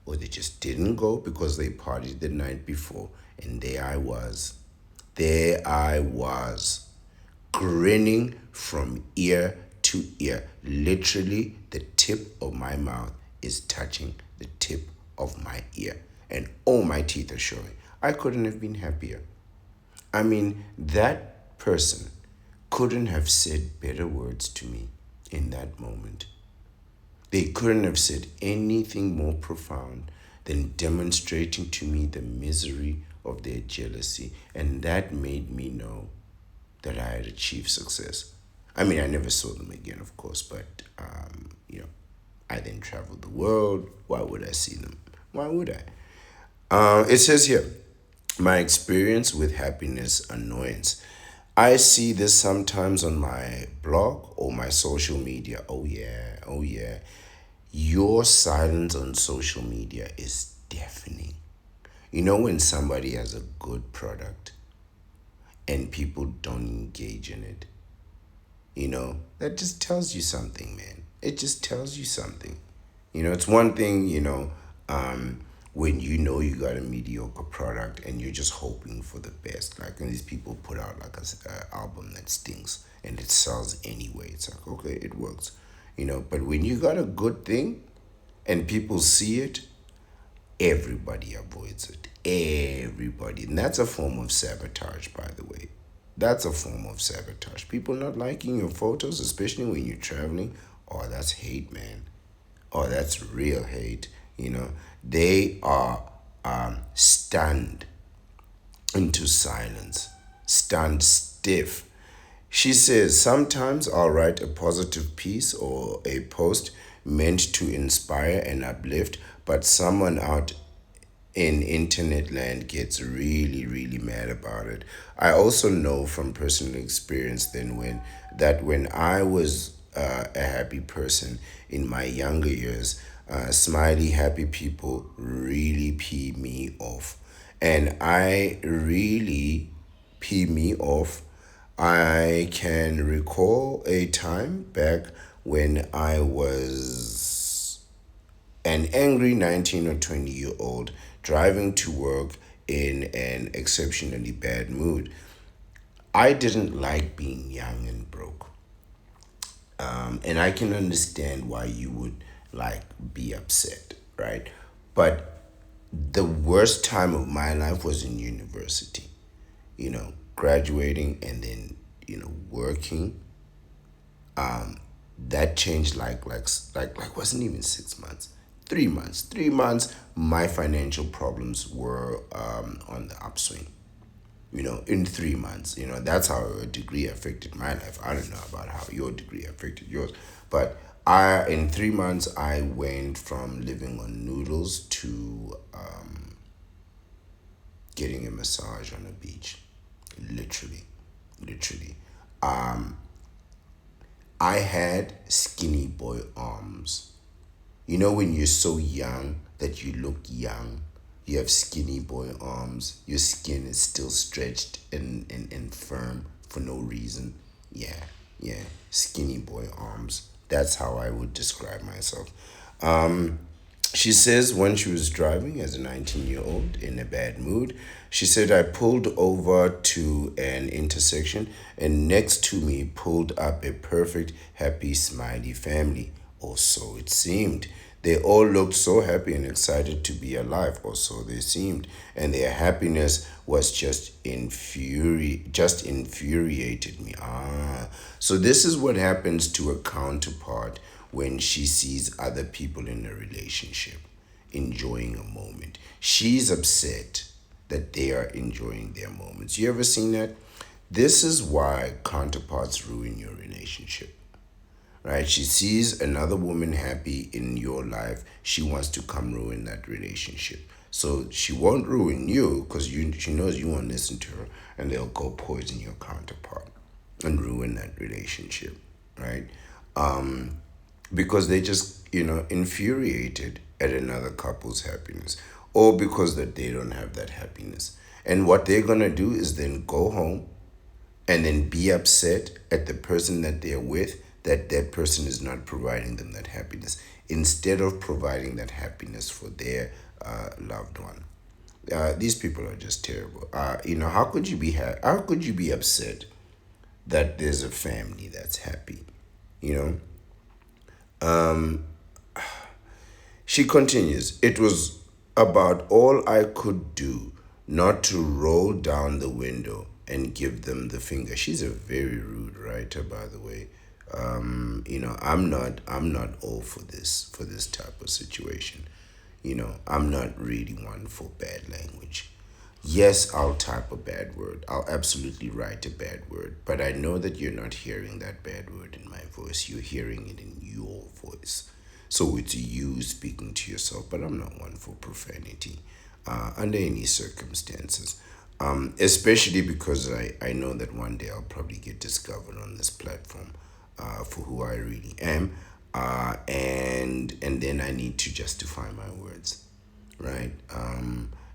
or they just didn't go because they partied the night before. And there I was, grinning from ear to ear. Literally, the tip of my mouth is touching the tip of my ear. And all my teeth are showing. I couldn't have been happier. I mean, that person couldn't have said better words to me in that moment. They couldn't have said anything more profound than demonstrating to me the misery of their jealousy. And that made me know that I had achieved success. I mean, I never saw them again, of course, but, I then traveled the world. Why would I see them? Why would I? It says here, my experience with happiness annoyance. I see this sometimes on my blog or my social media. Oh, yeah, oh, yeah. Your silence on social media is deafening. You know when somebody has a good product and people don't engage in it? That just tells you something, man. It just tells you something. It's one thing, when you got a mediocre product and you're just hoping for the best. Like when these people put out like a album that stinks and it sells anyway. It's like, okay, it works. But when you got a good thing and people see it, everybody avoids it. everybody. And that's a form of sabotage, by the way. That's a form of sabotage. People not liking your photos, especially when you're traveling. Oh, that's hate, man. Oh, that's real hate. They are stunned into silence, stunned stiff. She says, sometimes I'll write a positive piece or a post meant to inspire and uplift, but someone out in internet land gets really, really mad about it. I also know from personal experience when I was a happy person in my younger years, smiley happy people really pee me off. And I really pee me off. I can recall a time back when I was an angry 19 or 20-year-old driving to work in an exceptionally bad mood. I didn't like being young and broke. And I can understand why you would like be upset, right? But the worst time of my life was in university, graduating and then, working. That changed like wasn't even 6 months, 3 months. 3 months, my financial problems were on the upswing. In 3 months, that's how a degree affected my life. I don't know about how your degree affected yours, but I in 3 months I went from living on noodles to getting a massage on a beach, literally, literally. I had skinny boy arms. When you're so young that you look young, you have skinny boy arms, your skin is still stretched and firm for no reason. Yeah, yeah, skinny boy arms. That's how I would describe myself. She says when she was driving as a 19-year-old in a bad mood, she said, I pulled over to an intersection and next to me pulled up a perfect, happy, smiley family. Or so it seemed. They all looked so happy and excited to be alive, or so they seemed, and their happiness was just infuriated me. So this is what happens to a counterpart when she sees other people in a relationship enjoying a moment. She's upset that they are enjoying their moments. You ever seen that? This is why counterparts ruin your relationship, right? She sees another woman happy in your life. She wants to come ruin that relationship. So she won't ruin you because she knows you won't listen to her, and they'll go poison your counterpart and ruin that relationship, right? Because they just, infuriated at another couple's happiness, or because that they don't have that happiness. And what they're going to do is then go home and then be upset at the person that they're with, that that person is not providing them that happiness instead of providing that happiness for their loved one. These people are just terrible. How could you how could you be upset that there's a family that's happy? You know, she continues, it was about all I could do not to roll down the window and give them the finger. She's a very rude writer, by the way. I'm not all for this type of situation. I'm not really one for bad language. Yes, I'll type a bad word. I'll absolutely write a bad word. But I know that you're not hearing that bad word in my voice. You're hearing it in your voice. So it's you speaking to yourself. But I'm not one for profanity under any circumstances. Especially because I know that one day I'll probably get discovered on this platform for who I really am. And then I need to justify my words, right?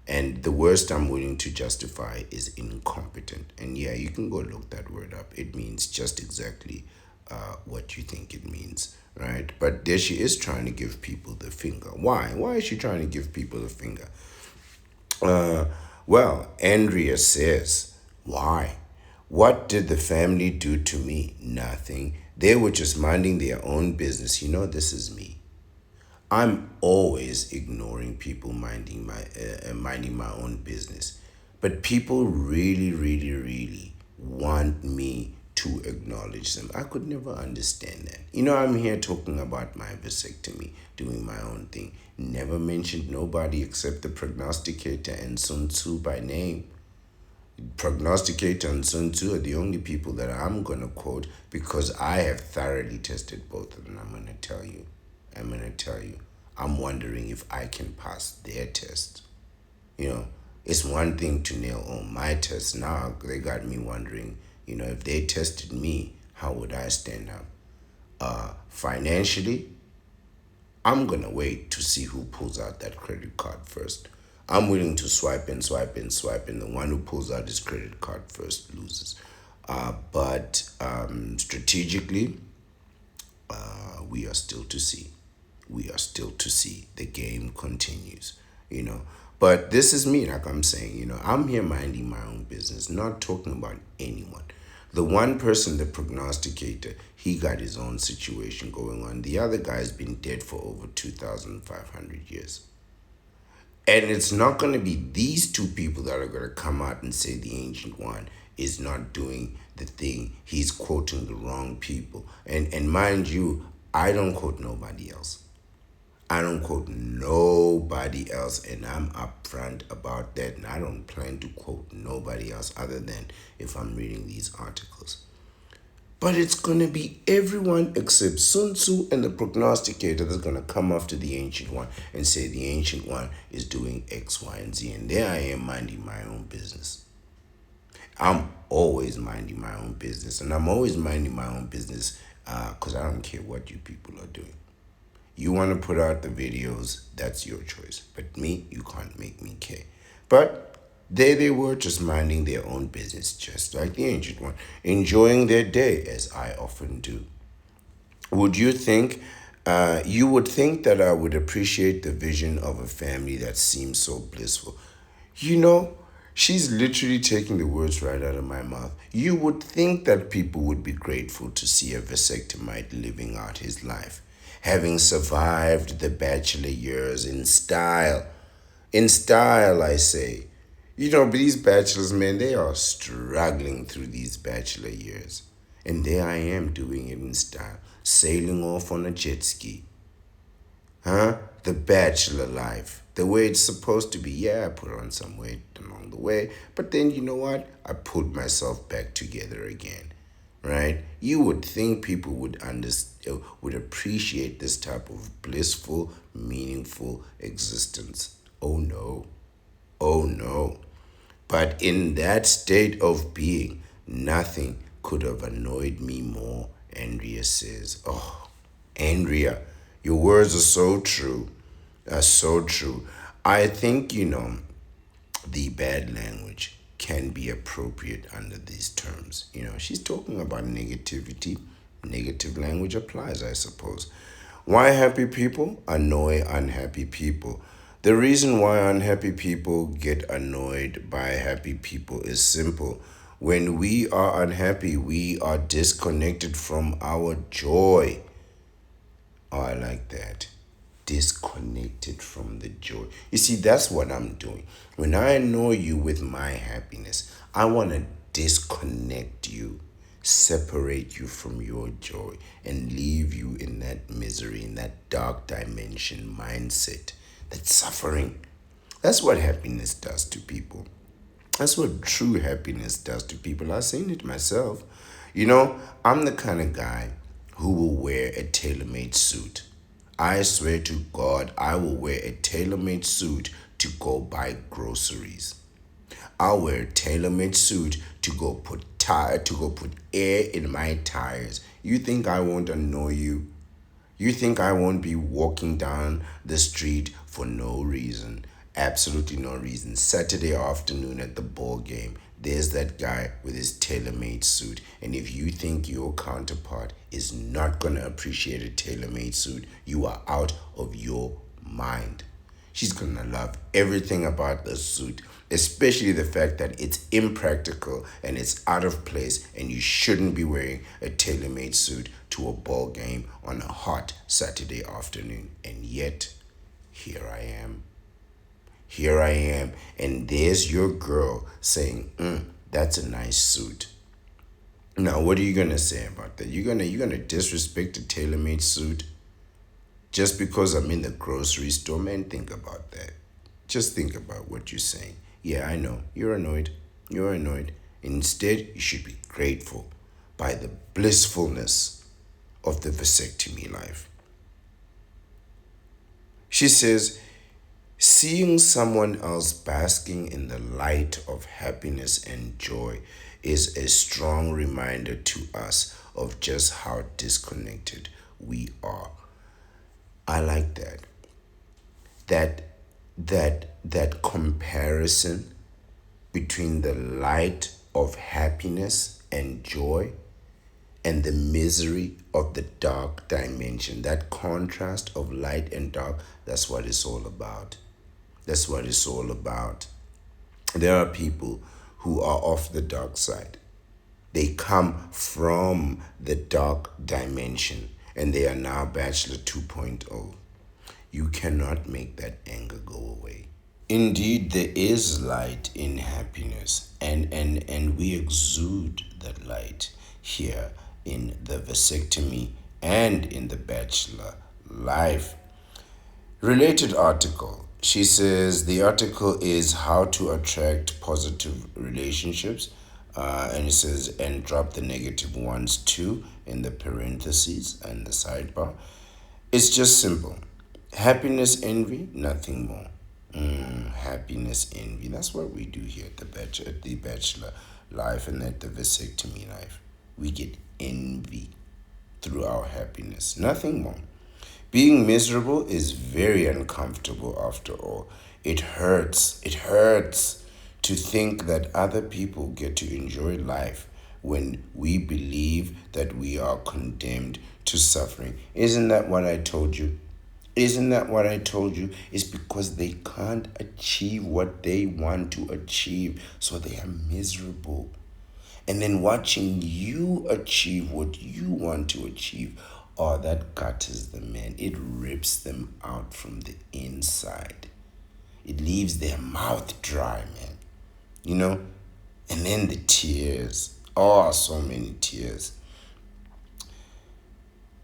And the worst I'm willing to justify is incompetent. And yeah, you can go look that word up. It means just exactly what you think it means, right? But there she is trying to give people the finger. Why? Why is she trying to give people the finger? Well, Andrea says, why? What did the family do to me? Nothing. They were just minding their own business. This is me. I'm always ignoring people minding my own business. But people really, really, really want me to acknowledge them. I could never understand that. I'm here talking about my vasectomy, doing my own thing. Never mentioned nobody except the prognosticator and Sun Tzu by name. Prognosticator and Sun Tzu are the only people that I'm going to quote because I have thoroughly tested both of them. I'm going to tell you. I'm going to tell you. I'm wondering if I can pass their test. You know, it's one thing to nail on my test. Now they got me wondering, if they tested me, how would I stand up? Financially, I'm gonna wait to see who pulls out that credit card first. I'm willing to swipe and swipe and swipe, and the one who pulls out his credit card first loses. But strategically, we are still to see. We are still to see. The game continues, you know. But this is me, like I'm saying, I'm here minding my own business, not talking about anyone. The one person, the prognosticator, he got his own situation going on. The other guy's been dead for over 2,500 years. And it's not going to be these two people that are going to come out and say the Ancient One is not doing the thing. He's quoting the wrong people. And mind you, I don't quote nobody else. I don't quote nobody else, and I'm upfront about that. And I don't plan to quote nobody else other than if I'm reading these articles. But it's going to be everyone except Sun Tzu and the prognosticator that's going to come after the Ancient One and say the Ancient One is doing X, Y, and Z. And there I am minding my own business. I'm always minding my own business. And I'm always minding my own business because I don't care what you people are doing. You want to put out the videos, that's your choice. But me, you can't make me care. But there they were, just minding their own business, just like the Ancient One, enjoying their day, as I often do. Would you think, you would think that I would appreciate the vision of a family that seems so blissful? You know, she's literally taking the words right out of my mouth. You would think that people would be grateful to see a vasectomite living out his life, having survived the bachelor years in style. In style, I say. But these bachelors, man, they are struggling through these bachelor years. And there I am doing it in style, sailing off on a jet ski. Huh? The bachelor life, the way it's supposed to be. Yeah, I put on some weight along the way, but then you know what? I pulled myself back together again, right? You would think people would appreciate this type of blissful, meaningful existence. Oh no. Oh no. But in that state of being, nothing could have annoyed me more, Andrea says. Oh, Andrea, your words are so true. Are so true. I think, the bad language can be appropriate under these terms. She's talking about negativity. Negative language applies, I suppose. Why happy people annoy unhappy people? The reason why unhappy people get annoyed by happy people is simple. When we are unhappy, we are disconnected from our joy. Oh, I like that. Disconnected from the joy. You see, that's what I'm doing. When I annoy you with my happiness, I want to disconnect you, separate you from your joy, and leave you in that misery, in that dark dimension mindset, that suffering. That's what happiness does to people. That's what true happiness does to people. I've seen it myself. I'm the kind of guy who will wear a tailor-made suit. I swear to God, I will wear a tailor-made suit to go buy groceries. I'll wear a tailor-made suit to go put air in my tires. You think I won't annoy you? You think I won't be walking down the street for no reason? Absolutely no reason. Saturday afternoon at the ball game, there's that guy with his tailor-made suit. And if you think your counterpart is not going to appreciate a tailor-made suit, you are out of your mind. She's gonna love everything about the suit, especially the fact that it's impractical and it's out of place, and you shouldn't be wearing a tailor-made suit to a ball game on a hot Saturday afternoon. And yet, here I am. Here I am, and there's your girl saying, "That's a nice suit." Now, what are you gonna say about that? You're gonna disrespect a tailor-made suit just because I'm in the grocery store? Man, think about that. Just think about what you're saying. Yeah, I know you're annoyed. You're annoyed. Instead, you should be grateful by the blissfulness of the vasectomy life. She says, seeing someone else basking in the light of happiness and joy is a strong reminder to us of just how disconnected we are. I like that. That comparison between the light of happiness and joy and the misery of the dark dimension, that contrast of light and dark, that's what it's all about. That's what it's all about. There are people who are off the dark side. They come from the dark dimension and they are now Bachelor 2.0. You cannot make that anger go away. Indeed, there is light in happiness, and we exude that light here in the vasectomy and in the bachelor life. Related article. She says the article is how to attract positive relationships. And it says, and drop the negative ones too in the parentheses and the sidebar. It's just simple. Happiness, envy, nothing more. Happiness, envy. That's what we do here at the bachelor life and at the vasectomy life. We get envy through our happiness. Nothing more. Being miserable is very uncomfortable after all. It hurts. It hurts to think that other people get to enjoy life when we believe that we are condemned to suffering. Isn't that what I told you? Isn't that what I told you? It's because they can't achieve what they want to achieve, so they are miserable. And then watching you achieve what you want to achieve, oh, that gutters them, man. It rips them out from the inside. It leaves their mouth dry, man. You know? And then the tears. Oh, so many tears.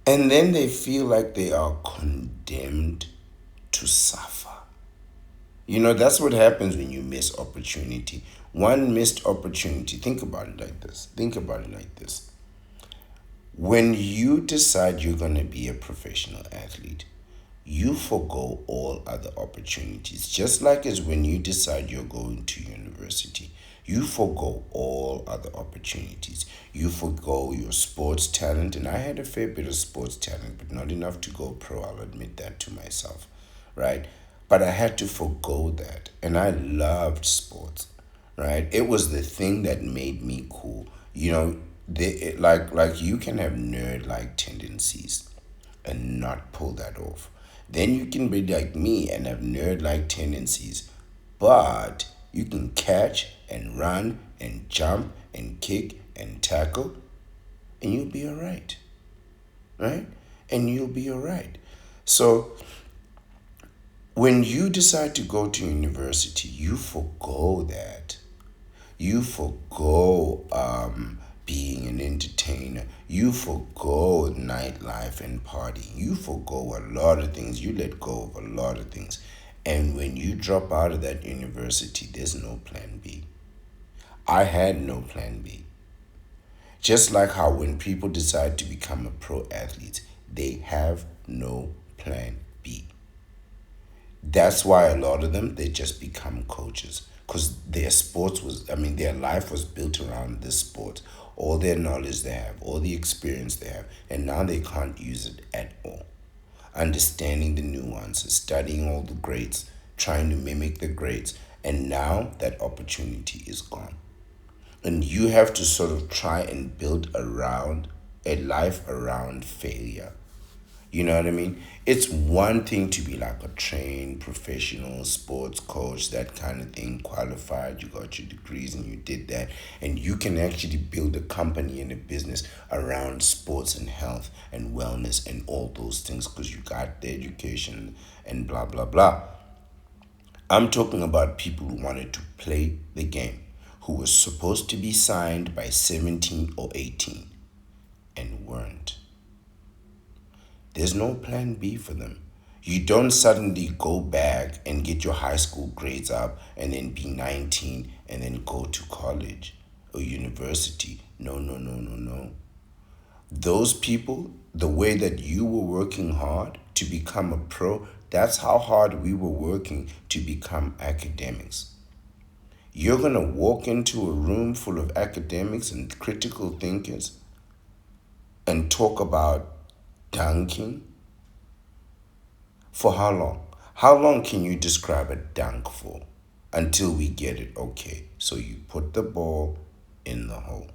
And then they feel like they are condemned to suffer. You know, that's what happens when you miss opportunity. One missed opportunity. Think about it like this. Think about it like this. When you decide you're going to be a professional athlete, you forgo all other opportunities. Just like as when you decide you're going to university, you forgo all other opportunities. You forgo your sports talent. And I had a fair bit of sports talent, but not enough to go pro. I'll admit that to myself, right? But I had to forgo that. And I loved sports, right? It was the thing that made me cool. You know, like you can have nerd-like tendencies and not pull that off. Then you can be like me and have nerd-like tendencies, but you can catch and run and jump and kick and tackle, and you'll be all right, right? And you'll be all right. So when you decide to go to university, you forgo that. You forgo being an entertainer. You forgo nightlife and partying. You forgo a lot of things. You let go of a lot of things. And when you drop out of that university, there's no plan B. I had no plan B. Just like how when people decide to become a pro athlete, they have no plan B. That's why a lot of them, they just become coaches because their life was built around this sport. All their knowledge they have, all the experience they have, and now they can't use it at all. Understanding the nuances, studying all the greats, trying to mimic the greats, and now that opportunity is gone. And you have to sort of try and build around a life around failure. You know what I mean? It's one thing to be like a trained professional sports coach, that kind of thing, qualified, you got your degrees and you did that, and you can actually build a company and a business around sports and health and wellness and all those things because you got the education and blah, blah, blah. I'm talking about people who wanted to play the game, who were supposed to be signed by 17 or 18 and weren't. There's no plan B for them. You don't suddenly go back and get your high school grades up and then be 19 and then go to college or university. No, no, no, no, no. Those people, the way that you were working hard to become a pro, that's how hard we were working to become academics. You're going to walk into a room full of academics and critical thinkers and talk about dunking. For how long? How long can you describe a dunk for? Until we get it. Okay, so you put the ball in the hole.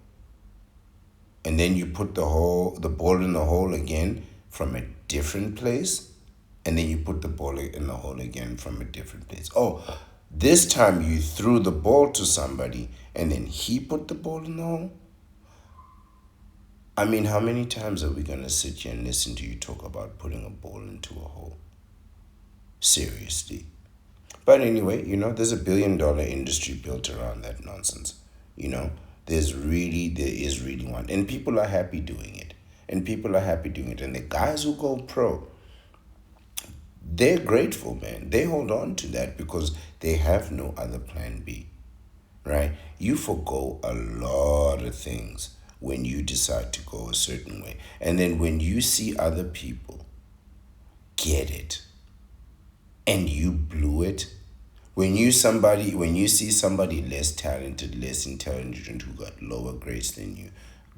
And then you put the ball in the hole again from a different place. And then you put the ball in the hole again from a different place. Oh, this time you threw the ball to somebody and then he put the ball in the hole. I mean, how many times are we going to sit here and listen to you talk about putting a ball into a hole? Seriously. But anyway, there's $1 billion industry built around that nonsense. You know, there is really one. And people are happy doing it. And the guys who go pro, they're grateful, man. They hold on to that because they have no other plan B, right? You forgo a lot of things when you decide to go a certain way. And then when you see other people get it and you blew it, when you see somebody less talented, less intelligent, who got lower grades than you,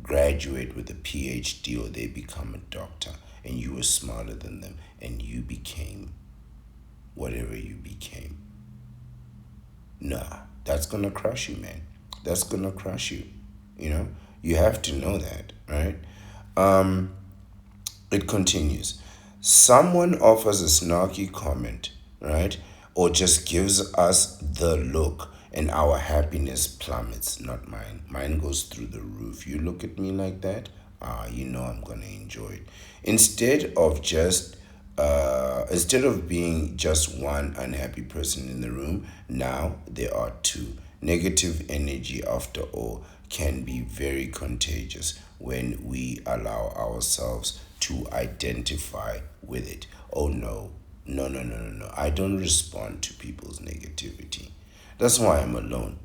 graduate with a PhD or they become a doctor, and you were smarter than them, and you became whatever you became. Nah, that's gonna crush you, man. That's gonna crush you. You have to know that, right? It continues. Someone offers a snarky comment, right? Or just gives us the look, and our happiness plummets, not mine. Mine goes through the roof. You look at me like that, I'm gonna enjoy it. Instead of being just one unhappy person in the room, now there are two. Negative energy, after all, can be very contagious when we allow ourselves to identify with it. Oh no, no, no, no, no, no. I don't respond to people's negativity. That's why I'm alone,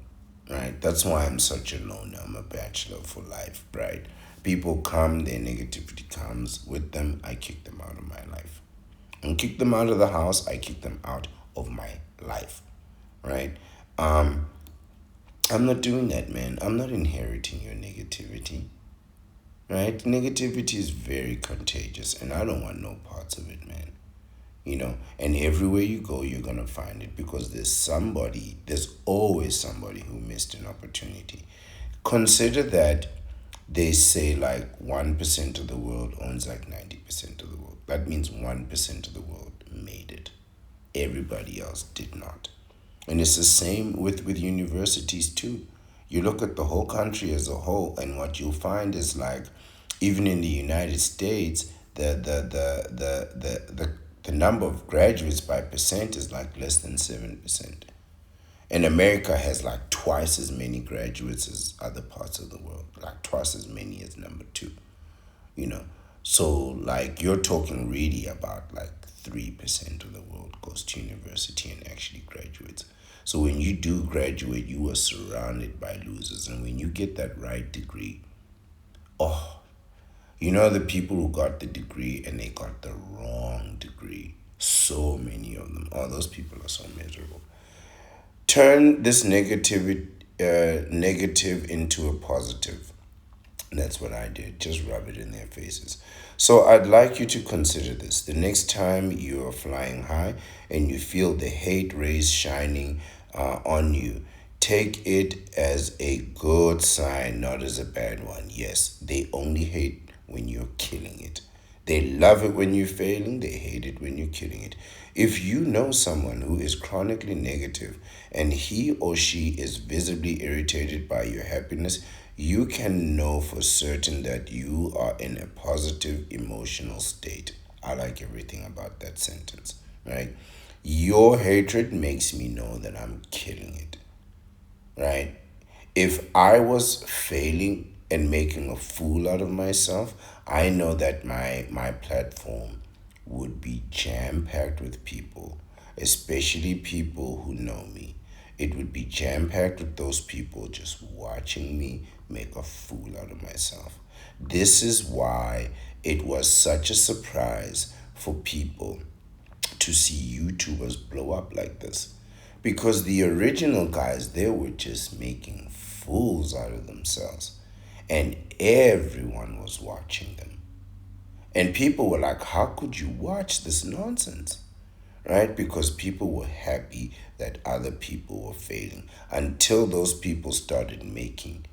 right? That's why I'm such a loner. I'm a bachelor for life, right? People come, their negativity comes with them. I kick them out of my life. And kick them out of the house, I kick them out of my life, right? I'm not doing that, man. I'm not inheriting your negativity, right? Negativity is very contagious, and I don't want no parts of it, man. And everywhere you go, you're going to find it because there's always somebody who missed an opportunity. Consider that they say like 1% of the world owns like 90% of the world. That means 1% of the world made it. Everybody else did not. And it's the same with universities too. You look at the whole country as a whole, and what you'll find is like, even in the United States, the number of graduates by percent is like less than 7%. And America has like twice as many graduates as other parts of the world, like twice as many as number two, you know. So like you're talking really about like 3% of the world goes to university and actually graduates. So when you do graduate, you are surrounded by losers. And when you get that right degree, oh, the people who got the degree and they got the wrong degree. So many of them. Oh, those people are so miserable. Turn this negative into a positive. That's what I did. Just rub it in their faces. So I'd like you to consider this. The next time you are flying high and you feel the hate rays shining on you, take it as a good sign, not as a bad one. Yes, they only hate when you're killing it. They love it when you're failing, they hate it when you're killing it. If you know someone who is chronically negative and he or she is visibly irritated by your happiness, you can know for certain that you are in a positive emotional state. I like everything about that sentence, right? Your hatred makes me know that I'm killing it, right? If I was failing and making a fool out of myself, I know that my platform would be jam packed with people, especially people who know me. It would be jam packed with those people just watching me make a fool out of myself. This is why it was such a surprise for people to see YouTubers blow up like this. Because the original guys, they were just making fools out of themselves. And everyone was watching them. And people were like, how could you watch this nonsense? Right? Because people were happy that other people were failing until those people started making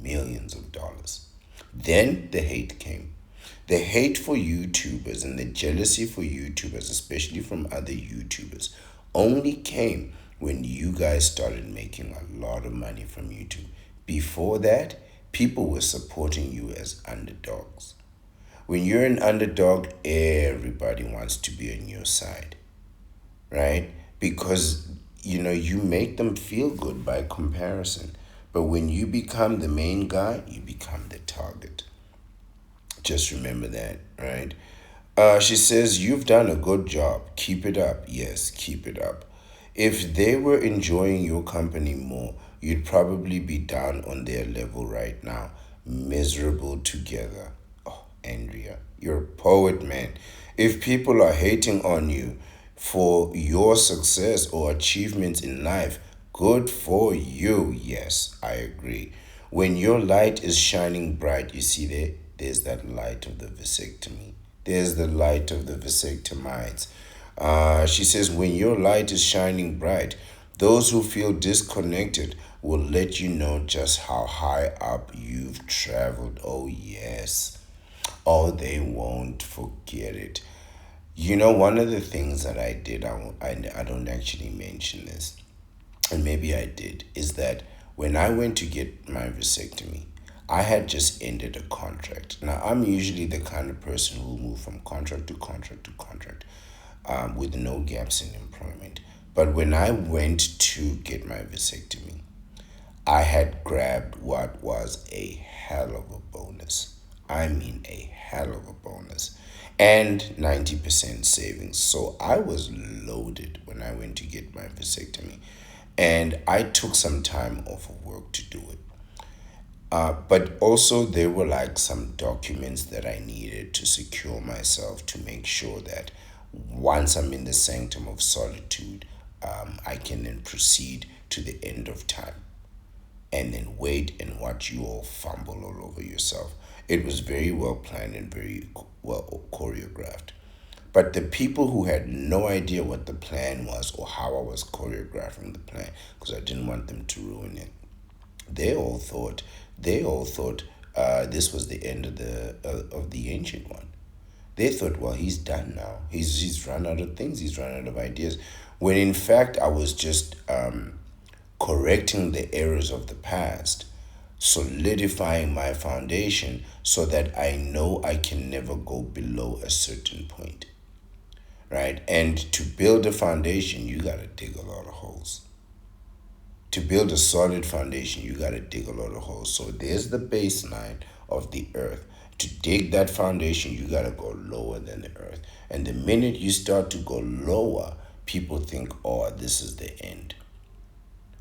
millions of dollars. Then the hate came. The hate for YouTubers and the jealousy for YouTubers, especially from other YouTubers, only came when you guys started making a lot of money from YouTube. Before that, people were supporting you as underdogs. When you're an underdog, everybody wants to be on your side, right? Because you make them feel good by comparison. But when you become the main guy, you become the target. Just remember that, right? She says, you've done a good job. Keep it up. Yes, keep it up. If they were enjoying your company more, you'd probably be down on their level right now. Miserable together. Oh, Andrea, you're a poet, man. If people are hating on you for your success or achievements in life, good for you. Yes, I agree. When your light is shining bright, you see there's that light of the vasectomy. There's the light of the vasectomites. She says, when your light is shining bright, those who feel disconnected will let you know just how high up you've traveled. Oh, yes. Oh, they won't forget it. One of the things that I did, I don't actually mention this, and maybe I did, is that when I went to get my vasectomy, I had just ended a contract. Now, I'm usually the kind of person who will move from contract to contract to contract with no gaps in employment. But when I went to get my vasectomy, I had grabbed what was a hell of a bonus. I mean, a hell of a bonus. And 90% savings. So I was loaded when I went to get my vasectomy. And I took some time off of work to do it. But also, there were like some documents that I needed to secure myself to make sure that once I'm in the sanctum of solitude, I can then proceed to the end of time and then wait and watch you all fumble all over yourself. It was very well planned and very well choreographed. But the people who had no idea what the plan was or how I was choreographing the plan, because I didn't want them to ruin it, they all thought this was the end of the ancient one. They thought, well, he's done now. He's run out of things. He's run out of ideas. When in fact, I was just correcting the errors of the past, solidifying my foundation so that I know I can never go below a certain point, right? And to build a foundation, you got to dig a lot of holes. To build a solid foundation, you got to dig a lot of holes. So there's the baseline of the earth. To dig that foundation, you got to go lower than the earth. And the minute you start to go lower, people think, oh, this is the end.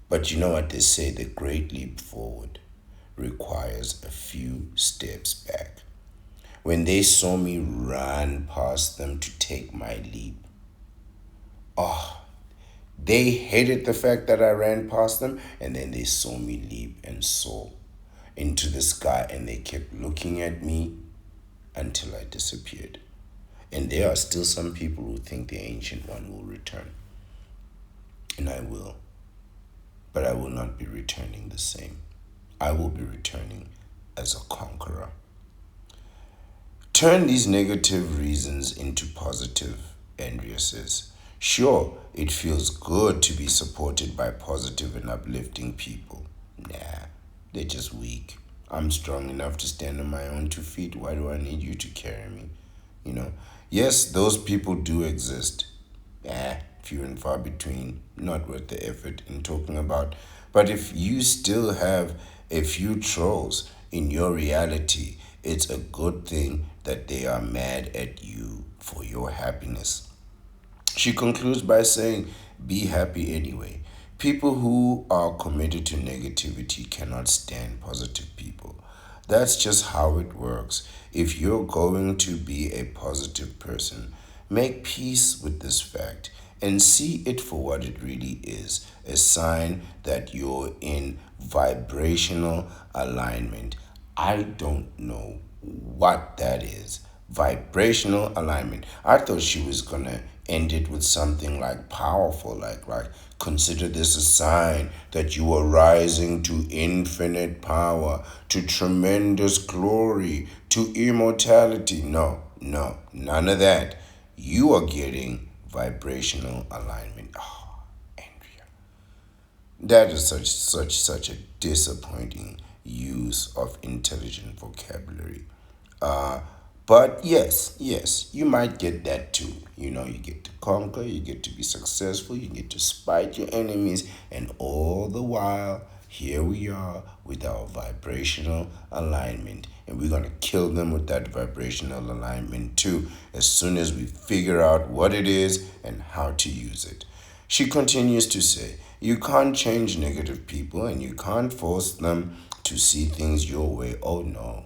But you know what they say? The great leap forward requires a few steps back. When they saw me run past them to take my leap, oh, they hated the fact that I ran past them, and then they saw me leap and soar into the sky, and they kept looking at me until I disappeared. And there are still some people who think the Ancient One will return. And I will. But I will not be returning the same. I will be returning as a conqueror. Turn these negative reasons into positive, Andrea says. Sure, it feels good to be supported by positive and uplifting people. Nah, they're just weak. I'm strong enough to stand on my own 2 feet. Why do I need you to carry me? You know, yes, those people do exist. Few and far between, not worth the effort in talking about. But if you still have a few trolls in your reality, it's a good thing that they are mad at you for your happiness. She concludes by saying, be happy anyway. People who are committed to negativity cannot stand positive people. That's just how it works. If you're going to be a positive person, make peace with this fact and see it for what it really is, a sign that you're in vibrational alignment. I don't know what that is. Vibrational alignment. I thought she was gonna end it with something like powerful, like consider this a sign that you are rising to infinite power, to tremendous glory, to immortality. No, no, none of that. You are getting vibrational alignment. Oh, Andrea. That is such a disappointing use of intelligent vocabulary. Uh, but yes, you might get that too. You know, you get to conquer, you get to be successful, you get to spite your enemies, and all the while, here we are with our vibrational alignment. And we're going to kill them with that vibrational alignment too, as soon as we figure out what it is and how to use it. She continues to say, you can't change negative people and you can't force them to see things your way. Oh no.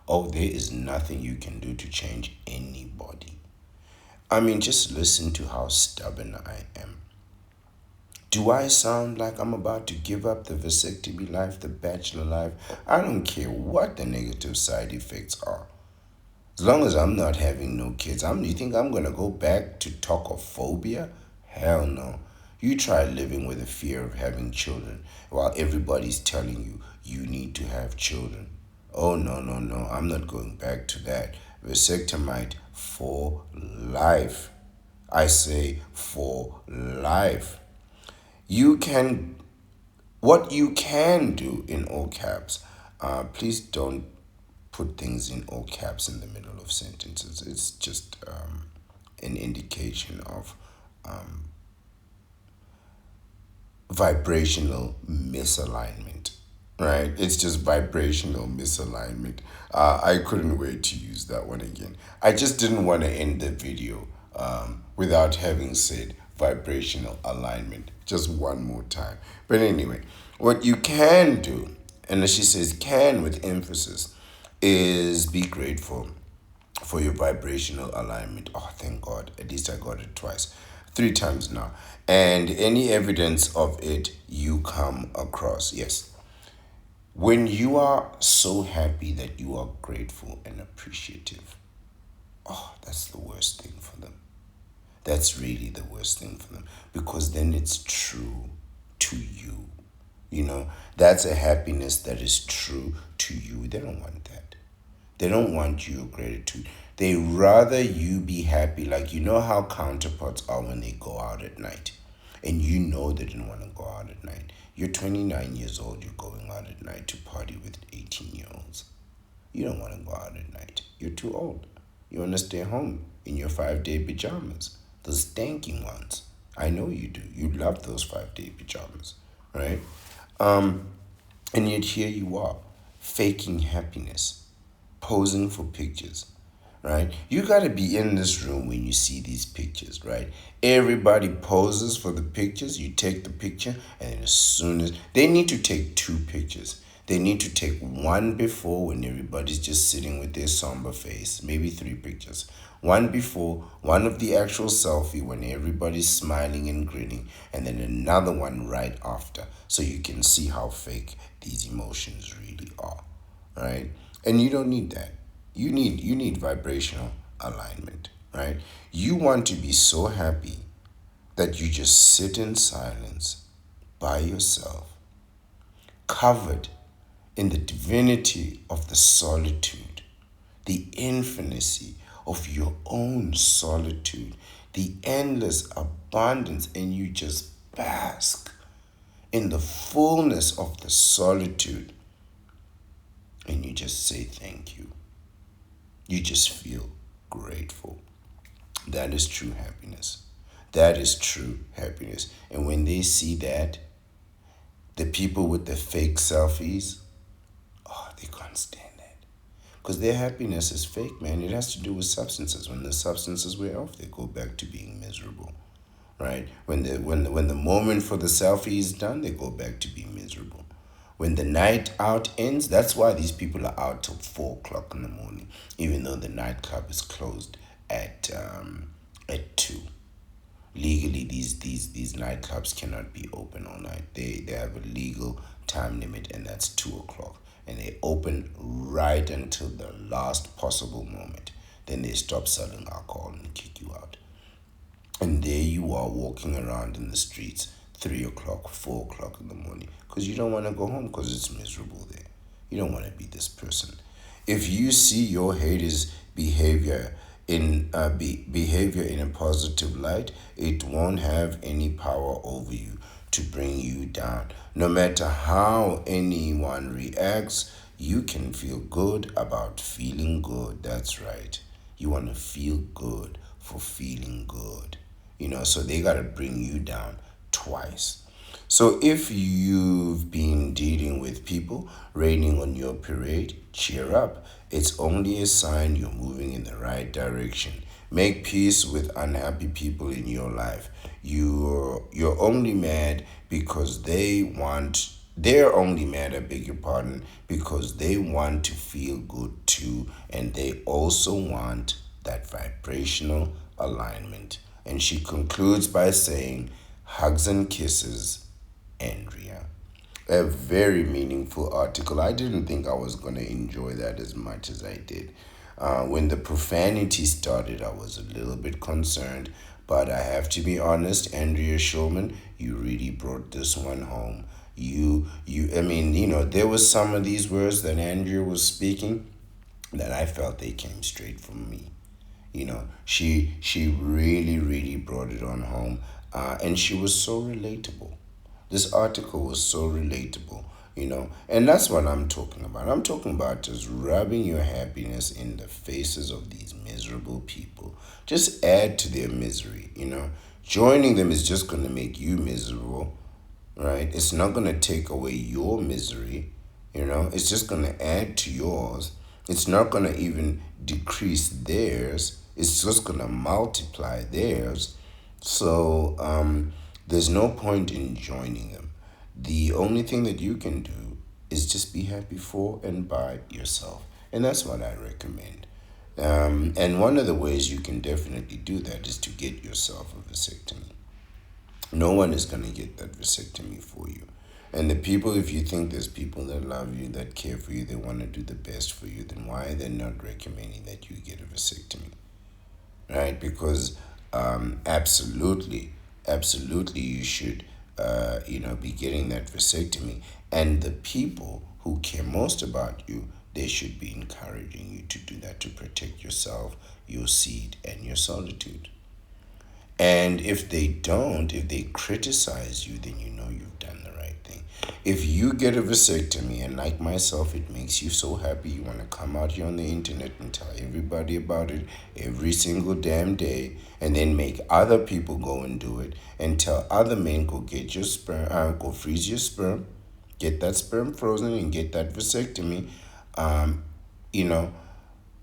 Oh, there is nothing you can do to change anybody. I mean, just listen to how stubborn I am. Do I sound like I'm about to give up the vasectomy life, the bachelor life? I don't care what the negative side effects are. As long as I'm not having no kids, you think I'm gonna go back to tocophobia? Hell no. You try living with the fear of having children while everybody's telling you you need to have children. Oh no, no, no. I'm not going back to that. Vasectomite for life. I say for life. You can what you can do in all caps. Please don't put things in all caps in the middle of sentences. It's just an indication of vibrational misalignment, right? It's just vibrational misalignment. I couldn't wait to use that one again. I just didn't want to end the video without having said vibrational alignment just one more time. But anyway, what you can do, and as she says can with emphasis, is be grateful for your vibrational alignment. Oh, thank God. At least I got it twice, 3 times now. And any evidence of it you come across. Yes. When you are so happy that you are grateful and appreciative, oh, that's the worst thing for them. That's really the worst thing for them because then it's true to you. You know, that's a happiness that is true to you. They don't want that. They don't want your gratitude. They rather you be happy. Like, you know how counterparts are when they go out at night. And you know they didn't want to go out at night. You're 29 years old. You're going out at night to party with 18-year-olds. You don't want to go out at night. You're too old. You want to stay home in your 5-day pajamas. Those stanking ones. I know you do. You love those 5-day pajamas. Right? And yet here you are, faking happiness, posing for pictures, right? You got to be in this room when you see these pictures, right? Everybody poses for the pictures. You take the picture, and then as soon as they need to take 2 pictures, they need to take one before when everybody's just sitting with their somber face, maybe 3 pictures. One before, one of the actual selfie when everybody's smiling and grinning, and then another one right after, so you can see how fake these emotions really are, right? And you don't need that. You need vibrational alignment, right? You want to be so happy that you just sit in silence by yourself, covered in the divinity of the solitude the infinity of your own solitude, the endless abundance, and you just bask in the fullness of the solitude, and you just say thank you. You just feel grateful. That is true happiness. That is true happiness. And when they see that, the people with the fake selfies, oh, they can't stand that. Because their happiness is fake, man. It has to do with substances. When the substances wear off, they go back to being miserable. Right? When the moment for the selfie is done, they go back to being miserable. When the night out ends, that's why these people are out till 4 o'clock in the morning, even though the nightclub is closed at 2. Legally, these nightclubs cannot be open all night. They have a legal time limit, and that's 2 o'clock. And they open right until the last possible moment. Then they stop selling alcohol and kick you out. And there you are walking around in the streets 3 o'clock, 4 o'clock in the morning, because you don't want to go home because it's miserable there. You don't want to be this person. If you see your haters' behavior in a positive light, it won't have any power over you to bring you down. No matter how anyone reacts, you can feel good about feeling good. That's right. You want to feel good for feeling good. So they got to bring you down twice. So if you've been dealing with people raining on your parade, cheer up. It's only a sign you're moving in the right direction. Make peace with unhappy people in your life. You're only mad because they're only mad, I beg your pardon, because they want to feel good too, and they also want that vibrational alignment. And she concludes by saying, hugs and kisses, Andrea. A very meaningful article. I didn't think I was going to enjoy that as much as I did. When the profanity started, I was a little bit concerned, but I have to be honest, Andrea Schulman, you really brought this one home. I mean, there was some of these words that Andrea was speaking that I felt they came straight from me. She really, really brought it on home, and she was so relatable. This article was so relatable, and that's what I'm talking about. I'm talking about just rubbing your happiness in the faces of these miserable people. Just add to their misery. Joining them is just going to make you miserable, right? It's not going to take away your misery. It's just going to add to yours. It's not going to even decrease theirs. It's just going to multiply theirs. So there's no point in joining them. The only thing that you can do is just be happy for and by yourself. And that's what I recommend. And one of the ways you can definitely do that is to get yourself a vasectomy. No one is going to get that vasectomy for you. And the people, if you think there's people that love you, that care for you, they want to do the best for you, then why are they not recommending that you get a vasectomy? Right? Because absolutely, you should, be getting that vasectomy. And the people who care most about you, they should be encouraging you to do that to protect yourself, your seed, and your solitude. And if they don't, if they criticize you, then you know you've done the right thing. If you get a vasectomy, and like myself, it makes you so happy, you want to come out here on the internet and tell everybody about it every single damn day, and then make other people go and do it, and tell other men, go get your sperm, go freeze your sperm, get that sperm frozen, and get that vasectomy. Um, you know,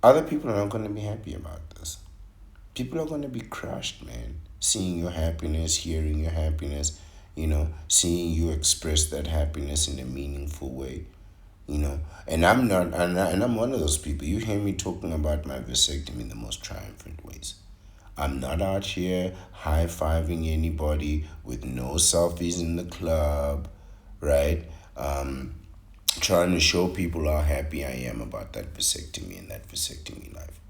Other people are not going to be happy about this. People are going to be crushed, man. Seeing your happiness, hearing your happiness, seeing you express that happiness in a meaningful way. And I'm not, and I'm one of those people. You hear me talking about my vasectomy in the most triumphant ways. I'm not out here high fiving anybody with no selfies in the club, right? Trying to show people how happy I am about that vasectomy and that vasectomy life.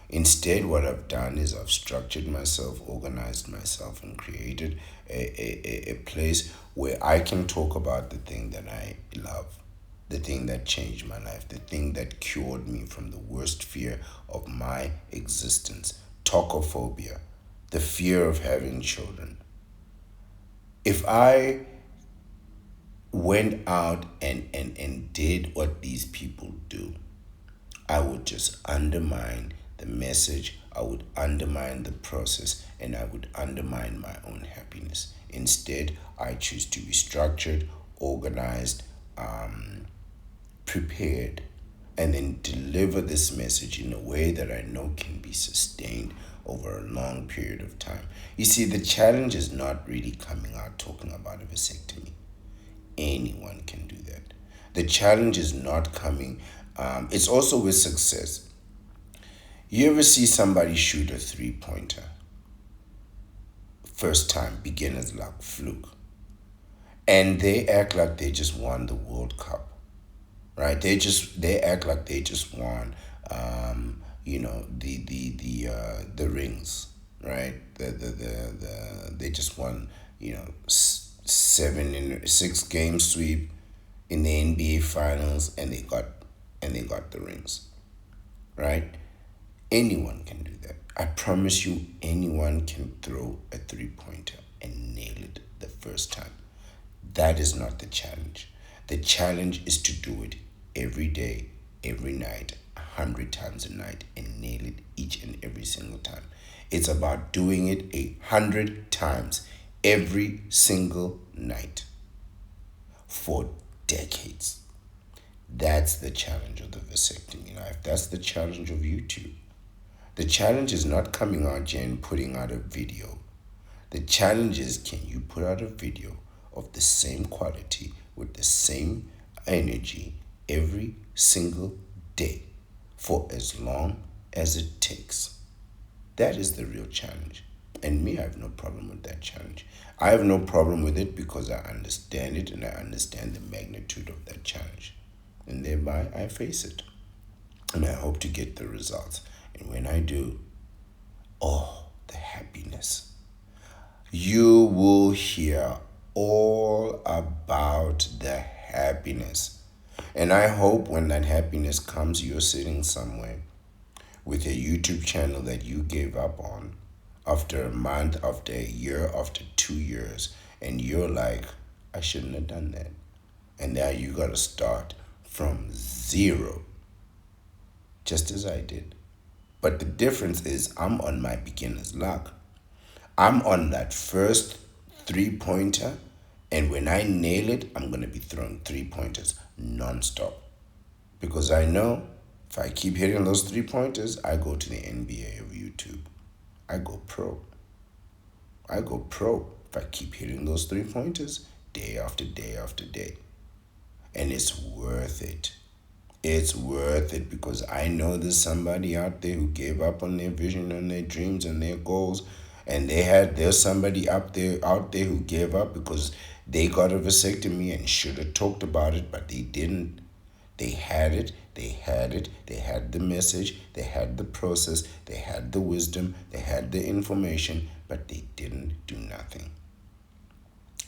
Instead, what I've done is I've structured myself, organized myself, and created a place where I can talk about the thing that I love. the thing that changed my life, the thing that cured me from the worst fear of my existence, tocophobia, the fear of having children. If I went out and did what these people do, I would just undermine the message, I would undermine the process, and I would undermine my own happiness. Instead, I choose to be structured, organized, prepared, and then deliver this message in a way that I know can be sustained over a long period of time. You see, the challenge is not really coming out talking about a vasectomy. Anyone can do that. The challenge is not coming, it's also with success. You ever see somebody shoot a 3 pointer? First time, beginner's luck, fluke. And they act like they just won the World Cup, right? They act like they just won, the rings, right? They just won, 7 in 6 game sweep in the NBA finals, and they got the rings, right? Anyone can do that. I promise you, anyone can throw a 3 pointer and nail it the first time. That is not the challenge. The challenge is to do it every day, every night, 100 times a night, and nail it each and every single time. It's about doing it 100 times every single night for decades. That's the challenge of the vasectomy life. That's the challenge of YouTube. The challenge is not coming out here and putting out a video. The challenge is, can you put out a video of the same quality with the same energy every single day for as long as it takes? That is the real challenge. And me, I have no problem with that challenge. I have no problem with it because I understand it and I understand the magnitude of that challenge. And thereby, I face it. And I hope to get the results. And when I do, oh, the happiness. You will hear all about the happiness. And I hope when that happiness comes, you're sitting somewhere with a YouTube channel that you gave up on after a month, after a year, after 2 years, and you're like, I shouldn't have done that. And now you got to start from zero, just as I did. But the difference is I'm on my beginner's luck. I'm on that first 3 pointer, and when I nail it, I'm going to be throwing 3 pointers nonstop. Because I know if I keep hitting those 3 pointers, I go to the NBA of YouTube. I go pro. If I keep hitting those 3 pointers day after day after day. And it's worth it. It's worth it because I know there's somebody out there who gave up on their vision and their dreams and their goals, and there's somebody out there who gave up because they got a vasectomy and should have talked about it, but they didn't. They had it, they had the message, they had the process, they had the wisdom, they had the information, but they didn't do nothing.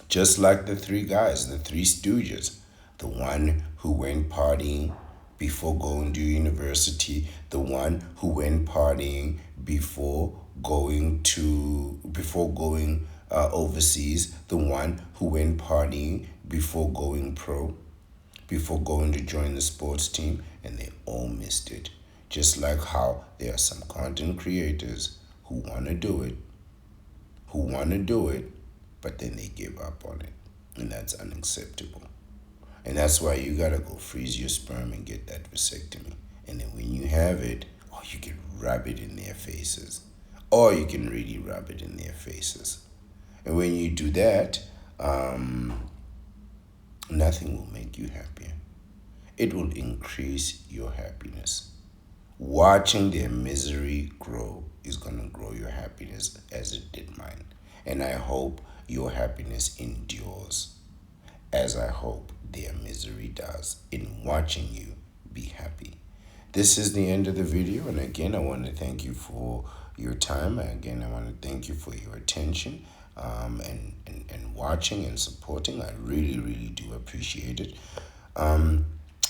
Just like the three guys, the three stooges, the one who went partying before going to university, the one who went partying before going overseas, the one who went partying before going pro, before going to join the sports team, and they all missed it. Just like how there are some content creators who want to do it, but then they give up on it, and that's unacceptable. And that's why you gotta go freeze your sperm and get that vasectomy. And then when you have it, oh, you can rub it in their faces. Or you can really rub it in their faces. And when you do that, nothing will make you happier. It will increase your happiness. Watching their misery grow is gonna grow your happiness as it did mine. And I hope your happiness endures, as I hope their misery does in watching you be happy. This is the end of the video, and again, I want to thank you for your time. Again, I want to thank you for your attention and watching and supporting. I really, really do appreciate it.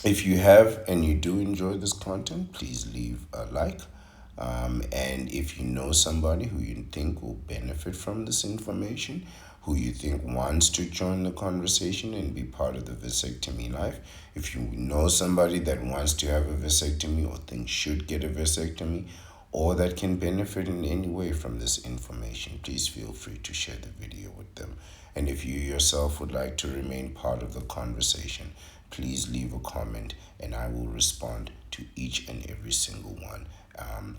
If you have and you do enjoy this content, please leave a like. And if you know somebody who you think will benefit from this information, who you think wants to join the conversation and be part of the vasectomy life, if you know somebody that wants to have a vasectomy or thinks should get a vasectomy, or that can benefit in any way from this information, please feel free to share the video with them. And if you yourself would like to remain part of the conversation, please leave a comment and I will respond to each and every single one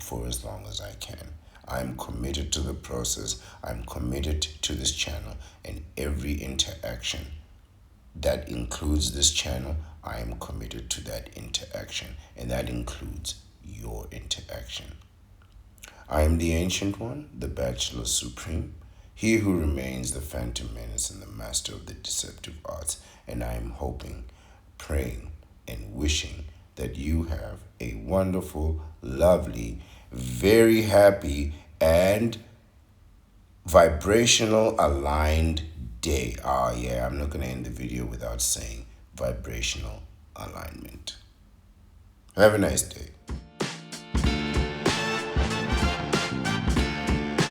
for as long as I can. I'm committed to the process, I'm committed to this channel, and every interaction that includes this channel, I am committed to that interaction, and that includes your interaction. I am the Ancient One, the Bachelor Supreme, he who remains the Phantom Menace and the Master of the Deceptive Arts, and I am hoping, praying, and wishing that you have a wonderful, lovely, very happy, and vibrational aligned day. Ah, yeah, I'm not going to end the video without saying vibrational alignment. Have a nice day.